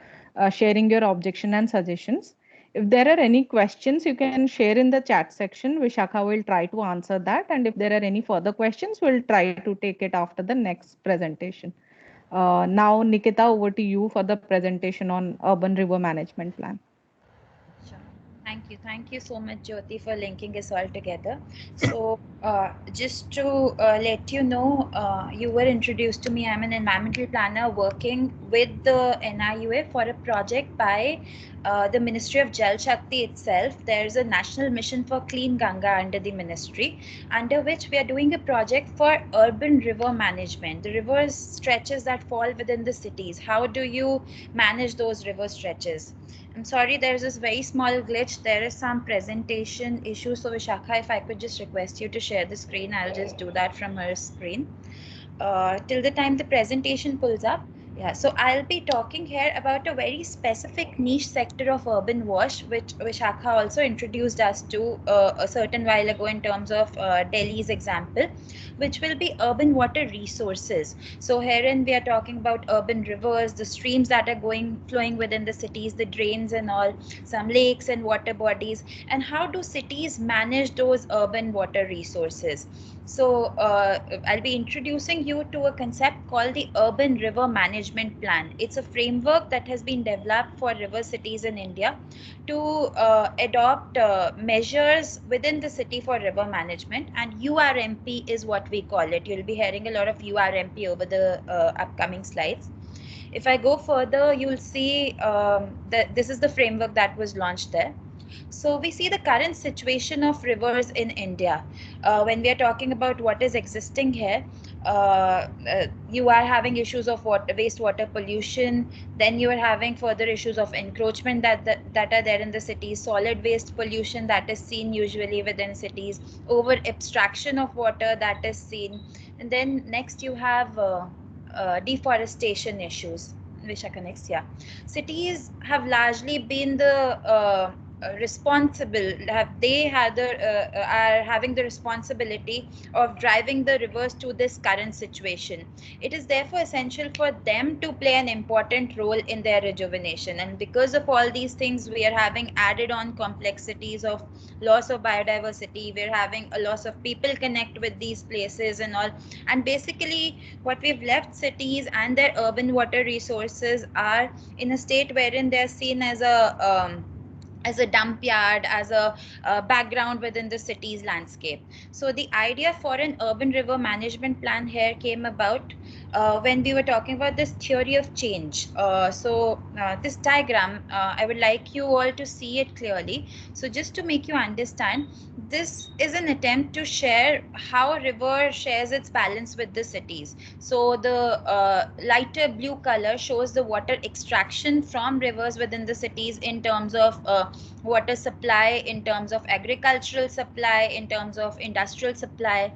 sharing your objection and suggestions. If there are any questions, you can share in the chat section. Vishakha will try to answer that. And if there are any further questions, we'll try to take it after the next presentation. Now, Nikita, over to you for the presentation on Urban River Management Plan. Sure. Thank you. Thank you so much, Jyoti, for linking us all together. So just to let you know, you were introduced to me. I'm an environmental planner working with the NIUA for a project by the Ministry of Jal Shakti itself. There's a national mission for Clean Ganga under the ministry, under which we are doing a project for urban river management. The river stretches that fall within the cities. How do you manage those river stretches? I'm sorry, there's this very small glitch. There is some presentation issue. So Vishakha, if I could just request you to share the screen, I'll just do that from her screen. Till the time the presentation pulls up. Yeah, so I'll be talking here about a very specific niche sector of urban wash, which Vishakha also introduced us to a certain while ago in terms of Delhi's example, which will be urban water resources. So herein we are talking about urban rivers, the streams that are flowing within the cities, the drains and all, some lakes and water bodies, and how do cities manage those urban water resources. So I'll be introducing you to a concept called the Urban River Management Plan. It's a framework that has been developed for river cities in India to adopt measures within the city for river management, and URMP is what we call it. You'll be hearing a lot of URMP over the upcoming slides. If I go further, you'll see that this is the framework that was launched there. So we see the current situation of rivers in India. When we are talking about what is existing here, you are having issues of wastewater pollution. Then you are having further issues of encroachment that are there in the cities, solid waste pollution that is seen usually within cities, over abstraction of water that is seen. And then next you have deforestation issues. Vishakha, next, yeah. Cities have largely been the responsible, are having the responsibility of driving the rivers to this current situation. It is therefore essential for them to play an important role in their rejuvenation. And because of all these things, we are having added on complexities of loss of biodiversity. We're having a loss of people connect with these places and all. And basically what we've left cities and their urban water resources are in a state wherein they're seen as a dump yard, as a background within the city's landscape. So the idea for an urban river management plan here came about when we were talking about this theory of change. This diagram, I would like you all to see it clearly. So just to make you understand, this is an attempt to share how a river shares its balance with the cities. So the lighter blue color shows the water extraction from rivers within the cities in terms of water supply, in terms of agricultural supply, in terms of industrial supply.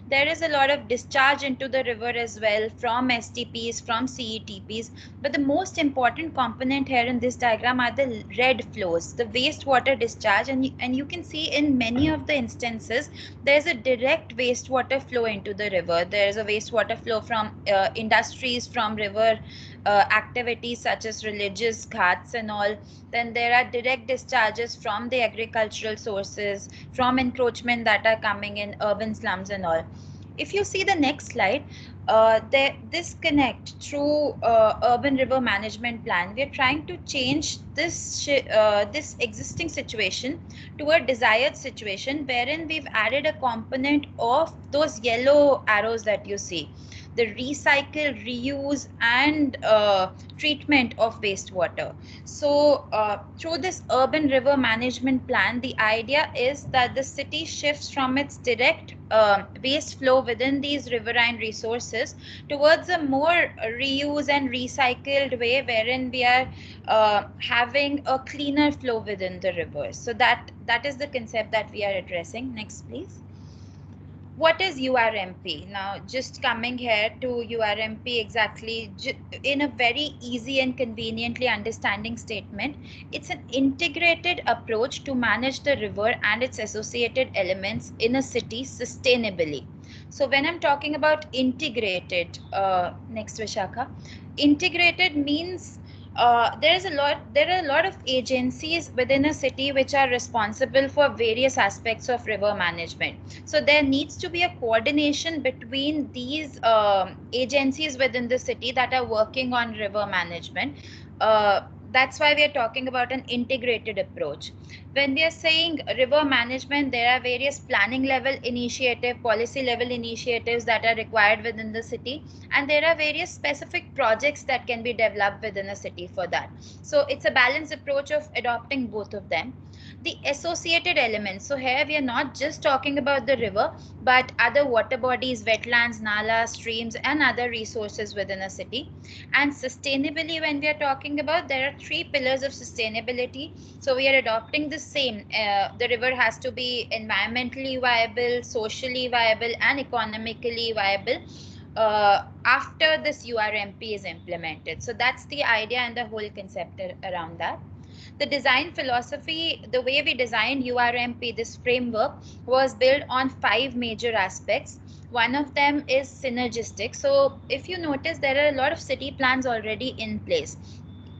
There is a lot of discharge into the river as well from STPs, from CETPs. But the most important component here in this diagram are the red flows, the wastewater discharge. And you can see in many of the instances, there's a direct wastewater flow into the river. There's a wastewater flow from industries, from river activities such as religious ghats and all. Then there are direct discharges from the agricultural sources, from encroachment that are coming in urban slums and all. If you see the next slide, this connect through urban river management plan, we are trying to change this this existing situation to a desired situation, wherein we've added a component of those yellow arrows that you see, the recycle, reuse, and treatment of wastewater. So through this urban river management plan, the idea is that the city shifts from its direct waste flow within these riverine resources towards a more reuse and recycled way, wherein we are having a cleaner flow within the rivers. So that is the concept that we are addressing. Next, please. What is URMP? Now, just coming here to URMP exactly in a very easy and conveniently understanding statement, it's an integrated approach to manage the river and its associated elements in a city sustainably. So when I'm talking about integrated, next Vishakha, integrated means there are a lot of agencies within a city which are responsible for various aspects of river management. So there needs to be a coordination between these agencies within the city that are working on river management. That's why we are talking about an integrated approach. When we are saying river management, there are various planning level initiative, policy level initiatives that are required within the city, and there are various specific projects that can be developed within a city for that. So it's a balanced approach of adopting both of them. The associated elements, so here we are not just talking about the river, but other water bodies, wetlands, nalas, streams, and other resources within a city. And sustainably, when we are talking about, there are 3 pillars of sustainability. So we are adopting the same. The river has to be environmentally viable, socially viable, and economically viable after this URMP is implemented. So that's the idea and the whole concept around that. The design philosophy, the way we designed URMP, this framework, was built on 5 major aspects. One of them is synergistic. So if you notice, there are a lot of city plans already in place.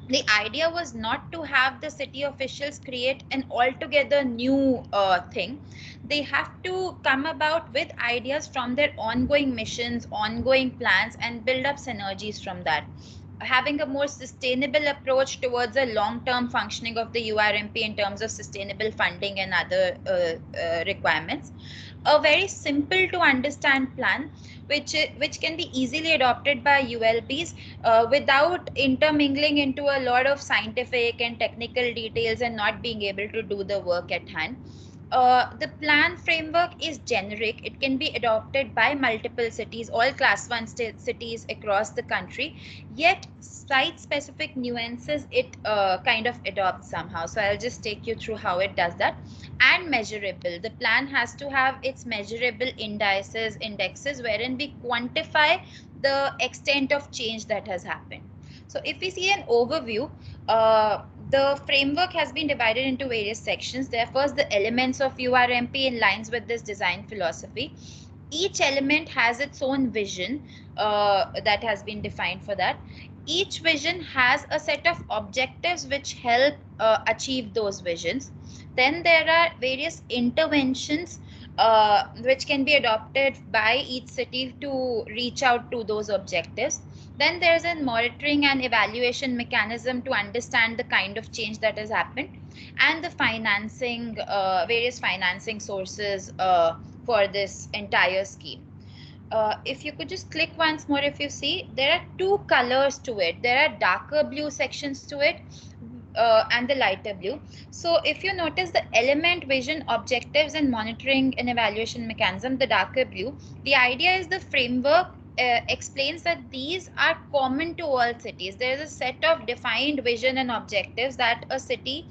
The idea was not to have the city officials create an altogether new thing. They have to come about with ideas from their ongoing missions, ongoing plans, and build up synergies from that. Having a more sustainable approach towards a long-term functioning of the URMP in terms of sustainable funding and other requirements. A very simple to understand plan which can be easily adopted by ULBs without intermingling into a lot of scientific and technical details and not being able to do the work at hand. The plan framework is generic. It can be adopted by multiple cities, all class 1 cities across the country, yet site-specific nuances it kind of adopts somehow. So I'll just take you through how it does that. And measurable. The plan has to have its measurable indexes wherein we quantify the extent of change that has happened. So if we see an overview, the framework has been divided into various sections. Therefore, the elements of URMP in lines with this design philosophy. Each element has its own vision that has been defined for that. Each vision has a set of objectives which help achieve those visions. Then there are various interventions which can be adopted by each city to reach out to those objectives. Then there's a monitoring and evaluation mechanism to understand the kind of change that has happened, and the financing, various financing sources for this entire scheme. if you could just click once more, if you see, there are two colors to it. There are darker blue sections to it and the lighter blue. So if you notice the element, vision, objectives, and monitoring and evaluation mechanism, the darker blue, the idea is the framework explains that these are common to all cities. There is a set of defined vision and objectives that a city,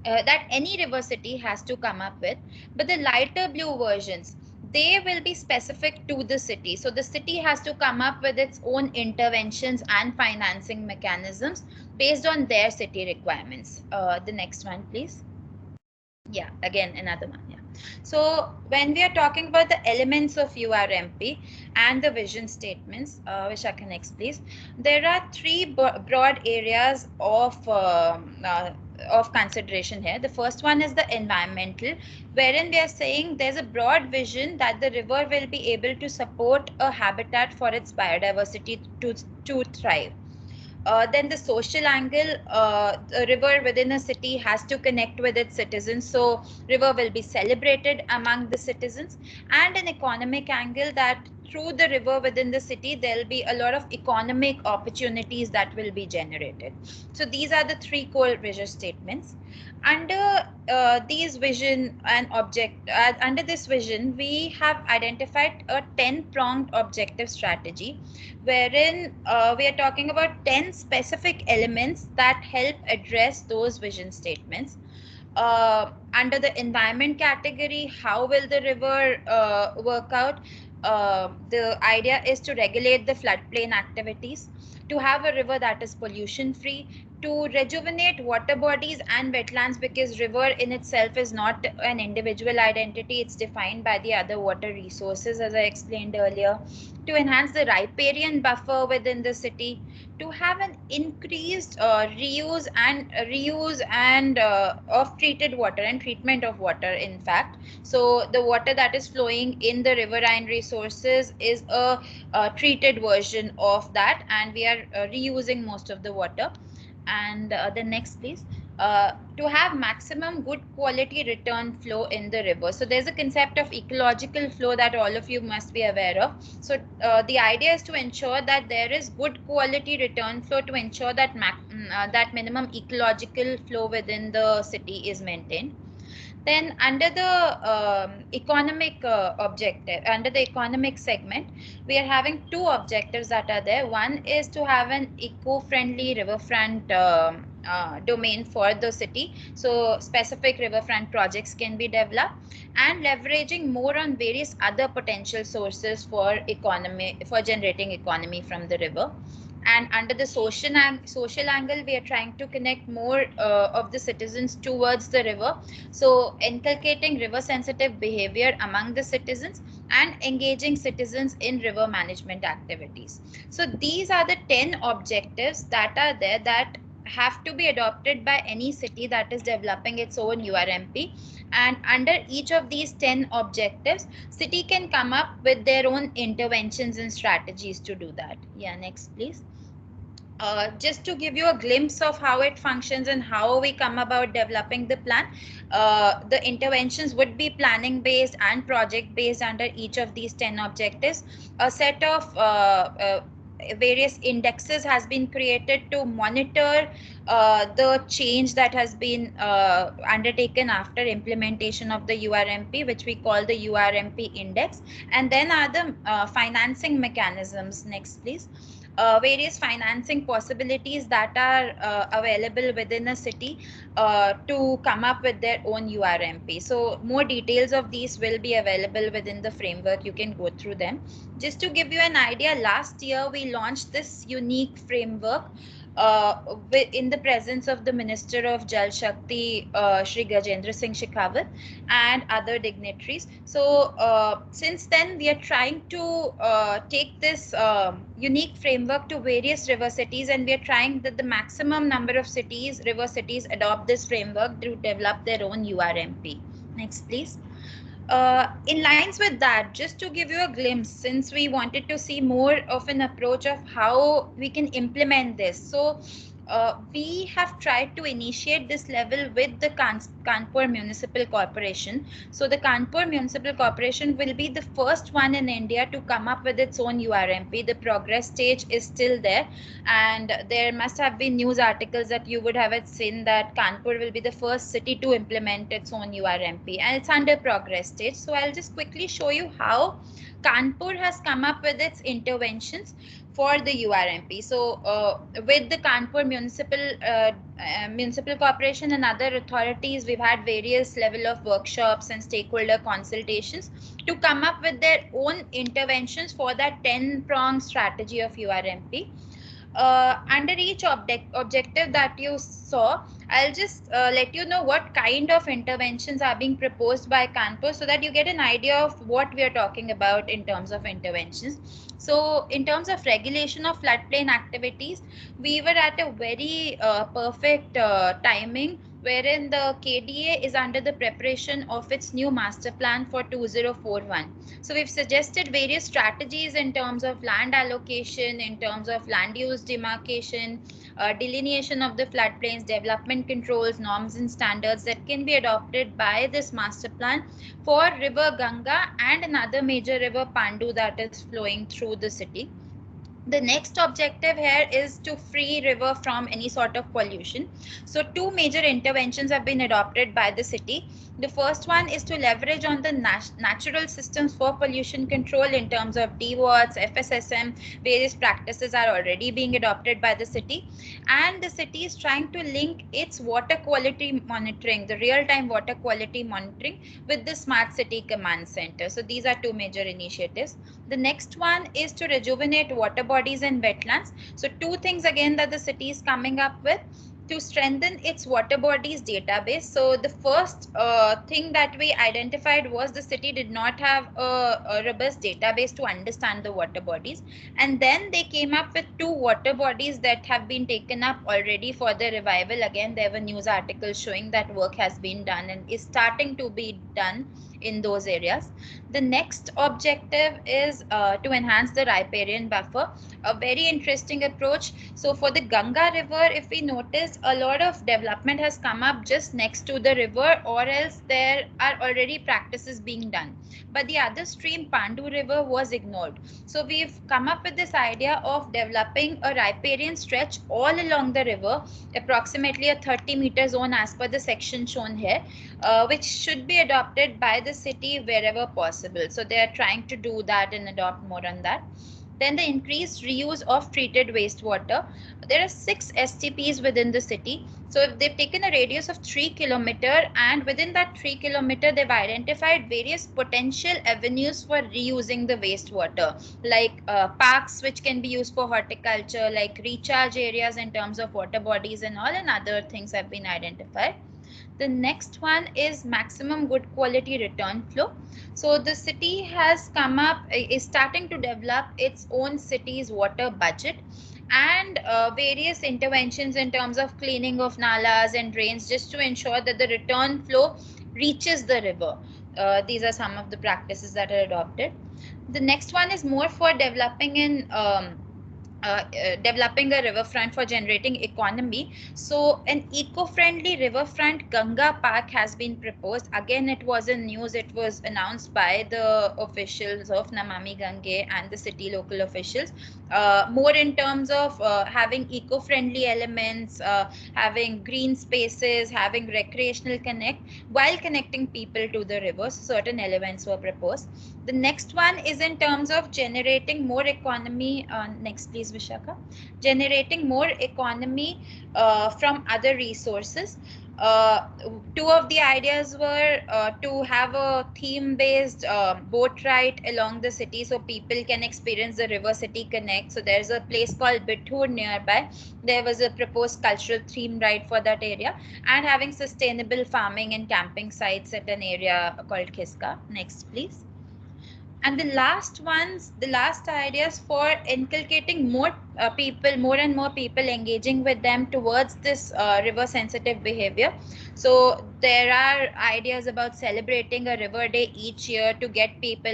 that any river city has to come up with. But the lighter blue versions, they will be specific to the city. So the city has to come up with its own interventions and financing mechanisms based on their city requirements. The next one, please. Yeah, again, another one. Yeah. So when we are talking about the elements of URMP and the vision statements, Vishakha, next, please. There are three broad areas of consideration here. The first one is the environmental, wherein we are saying there's a broad vision that the river will be able to support a habitat for its biodiversity to thrive. Then the social angle, the river within a city has to connect with its citizens, so river will be celebrated among the citizens. And an economic angle, that through the river within the city there will be a lot of economic opportunities that will be generated. So these are the three core vision statements. Under these vision and under this vision, we have identified a 10-pronged objective strategy, wherein we are talking about 10 specific elements that help address those vision statements. Under the environment category, how will the river work out? The idea is to regulate the floodplain activities, to have a river that is pollution free, to rejuvenate water bodies and wetlands, because river in itself is not an individual identity, it's defined by the other water resources, as I explained earlier, to enhance the riparian buffer within the city, to have an increased reuse and of treated water and treatment of water, in fact. So the water that is flowing in the riverine resources is a treated version of that, and we are reusing most of the water. And the next, please. To have maximum good quality return flow in the river. So there's a concept of ecological flow that all of you must be aware of. So the idea is to ensure that there is good quality return flow, to ensure that that minimum ecological flow within the city is maintained. Then under the economic objective, under the economic segment, we are having two objectives that are there. One is to have an eco-friendly riverfront domain for the city. So specific riverfront projects can be developed, and leveraging more on various other potential sources for generating economy from the river. And under the social angle, we are trying to connect more of the citizens towards the river. So inculcating river sensitive behavior among the citizens and engaging citizens in river management activities. So these are the 10 objectives that are there that have to be adopted by any city that is developing its own URMP. And under each of these 10 objectives, city can come up with their own interventions and strategies to do that. Yeah, next, please. Just to give you a glimpse of how it functions and how we come about developing the plan, the interventions would be planning based and project based under each of these 10 objectives. A set of various indexes has been created to monitor the change that has been undertaken after implementation of the URMP, which we call the URMP index. And then are the financing mechanisms. Next, please. Various financing possibilities that are available within a city to come up with their own URMP. So more details of these will be available within the framework. You can go through them. Just to give you an idea, last year we launched this unique framework in the presence of the Minister of Jal Shakti, Shri Gajendra Singh Shekhawat, and other dignitaries. So since then, we are trying to take this unique framework to various river cities, and we are trying that the maximum number of cities, river cities, adopt this framework to develop their own URMP. Next, please. In lines with that, just to give you a glimpse, since we wanted to see more of an approach of how we can implement this. So we have tried to initiate this level with the Kanpur Municipal Corporation. So the Kanpur Municipal Corporation will be the first one in India to come up with its own URMP. The progress stage is still there, and there must have been news articles that you would have seen that Kanpur will be the first city to implement its own URMP, and it's under progress stage. So I'll just quickly show you how Kanpur has come up with its interventions for the URMP. So with the Kanpur Municipal Corporation and other authorities, we've had various level of workshops and stakeholder consultations to come up with their own interventions for that 10-pronged strategy of URMP. Under each objective that you saw, I'll just let you know what kind of interventions are being proposed by Kanpur so that you get an idea of what we are talking about in terms of interventions. So in terms of regulation of floodplain activities, we were at a very perfect timing wherein the KDA is under the preparation of its new master plan for 2041. So we've suggested various strategies in terms of land allocation, in terms of land use demarcation, delineation of the floodplains, development controls, norms and standards that can be adopted by this master plan for river Ganga and another major river Pandu that is flowing through the city. The next objective here is to free river from any sort of pollution. So two major interventions have been adopted by the city. The first one is to leverage on the natural systems for pollution control in terms of DWATS, FSSM. Various practices are already being adopted by the city, and the city is trying to link its water quality monitoring, the real-time water quality monitoring, with the smart city command center. So these are two major initiatives. The next one is to rejuvenate water bodies and wetlands. So two things again that the city is coming up with to strengthen its water bodies database. So the first thing that we identified was the city did not have a robust database to understand the water bodies. And then they came up with two water bodies that have been taken up already for the revival. Again, there were news articles showing that work has been done and is starting to be done in those areas. The next objective is to enhance the riparian buffer, a very interesting approach. So for the Ganga river, if we notice, a lot of development has come up just next to the river, or else there are already practices being done. But the other stream, Pandu river, was ignored. So we've come up with this idea of developing a riparian stretch all along the river, approximately a 30-meter zone as per the section shown here, which should be adopted by the city wherever possible. So they are trying to do that and adopt more on that. Then the increased reuse of treated wastewater. There are 6 STPs within the city. So if they've taken a radius of 3 kilometers, and within that 3 kilometers, they've identified various potential avenues for reusing the wastewater, like parks which can be used for horticulture, like recharge areas in terms of water bodies and all, and other things have been identified. The next one is maximum good quality return flow. So the city has come up, is starting to develop its own city's water budget, and various interventions in terms of cleaning of nalas and drains, just to ensure that the return flow reaches the river. These are some of the practices that are adopted. The next one is more for developing in developing a riverfront for generating economy. So an eco-friendly riverfront Ganga Park has been proposed. Again, it was in news. It was announced by the officials of Namami Gange and the city local officials. More in terms of having eco-friendly elements, having green spaces, having recreational connect while connecting people to the rivers. Certain elements were proposed. The next one is in terms of generating more economy. Next, please, Vishakha. Generating more economy from other resources. Two of the ideas were to have a theme-based boat ride along the city so people can experience the River City Connect. So there's a place called Bithur nearby. There was a proposed cultural theme ride for that area, and having sustainable farming and camping sites at an area called Khiska. Next, please. And the last ideas for inculcating more people, more and more people engaging with them towards this river sensitive behavior. So there are ideas about celebrating a river day each year to get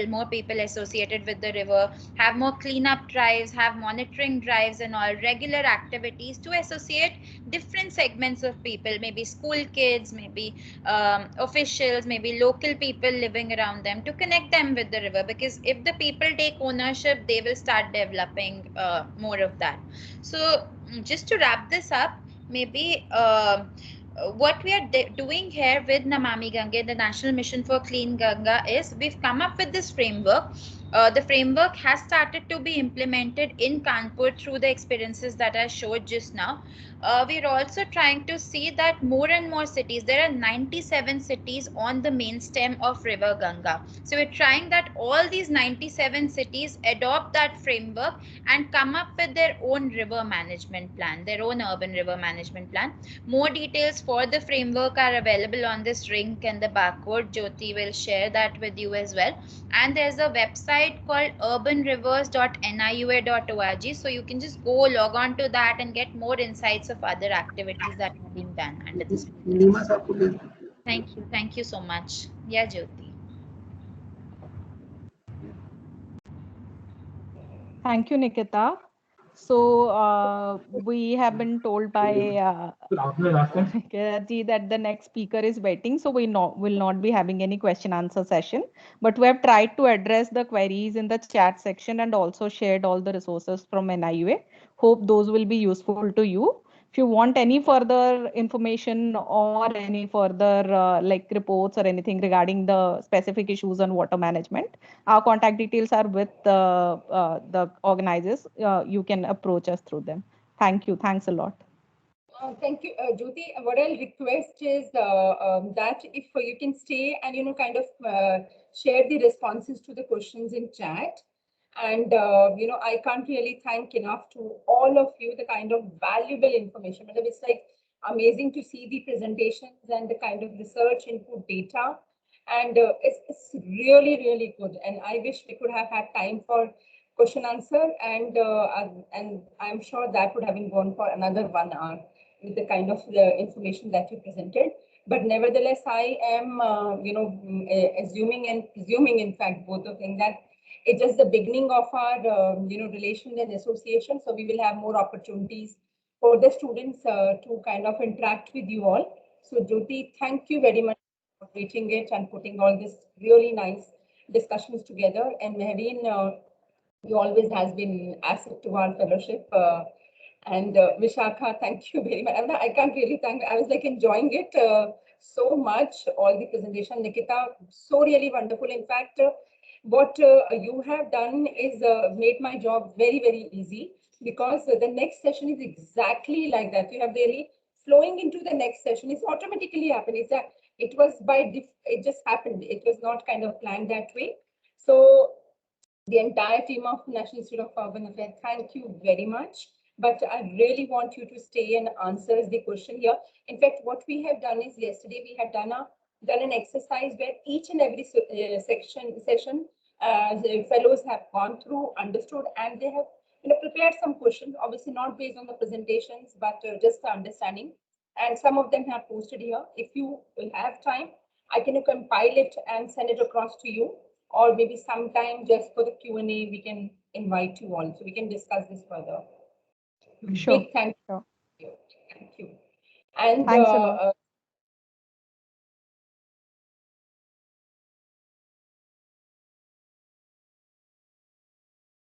more people associated with the river, have more cleanup drives, have monitoring drives and all regular activities to associate different segments of people, maybe school kids, maybe officials, maybe local people living around them, to connect them with the river, because if the people take ownership, they will start developing more of that. So just to wrap this up, maybe what we are doing here with Namami Ganga, the National Mission for Clean Ganga, is we've come up with this framework. The framework has started to be implemented in Kanpur through the experiences that I showed just now. We're also trying to see that more and more cities, there are 97 cities on the main stem of River Ganga. So we're trying that all these 97 cities adopt that framework and come up with their own river management plan, their own urban river management plan. More details for the framework are available on this link and the barcode. Jyoti will share that with you as well. And there's a website called urbanrivers.niua.org. So you can just go log on to that and get more insights of other activities that are being done under this. Thank you. Thank you so much. Yeah, Jyoti. Thank you, Nikita. So we have been told by Nikita ji that the next speaker is waiting, so we will not be having any question answer session. But we have tried to address the queries in the chat section and also shared all the resources from NIUA. Hope those will be useful to you. If you want any further information or any further like reports or anything regarding the specific issues on water management, our contact details are with the organizers. You can approach us through them. Thank you. Thanks a lot. Thank you, Jyoti. What I'll request is that if you can stay and kind of share the responses to the questions in chat. And I can't really thank enough to all of you, the kind of valuable information. It's like amazing to see the presentations and the kind of research input data. And it's really, really good. And I wish we could have had time for question answer. And I'm sure that would have been gone for another 1 hour with the kind of information that you presented. But nevertheless, I am, assuming and presuming, in fact, both of them, that it's just the beginning of our, relation and association. So we will have more opportunities for the students to kind of interact with you all. So Jyoti, thank you very much for reaching it and putting all this really nice discussions together. And Mahreen, you always has been asset to our fellowship. And Vishakha, thank you very much. I can't really thank, I was like enjoying it so much, all the presentation. Nikita, so really wonderful. In fact, what you have done is made my job very, very easy, because the next session is exactly like that. You have really flowing into the next session. It's automatically happening. It's that it was it just happened. It was not kind of planned that way. So the entire team of National Institute of Urban Affairs, thank you very much. But I really want you to stay and answer the question here. In fact, what we have done is yesterday we had done an exercise where each and every session the fellows have gone through, understood, and they have prepared some questions. Obviously, not based on the presentations, but just the understanding. And some of them have posted here. If you will have time, I can compile it and send it across to you. Or maybe sometime just for the Q&A, we can invite you all so we can discuss this further. Sure. Big thank you. Thank you. And thanks a lot.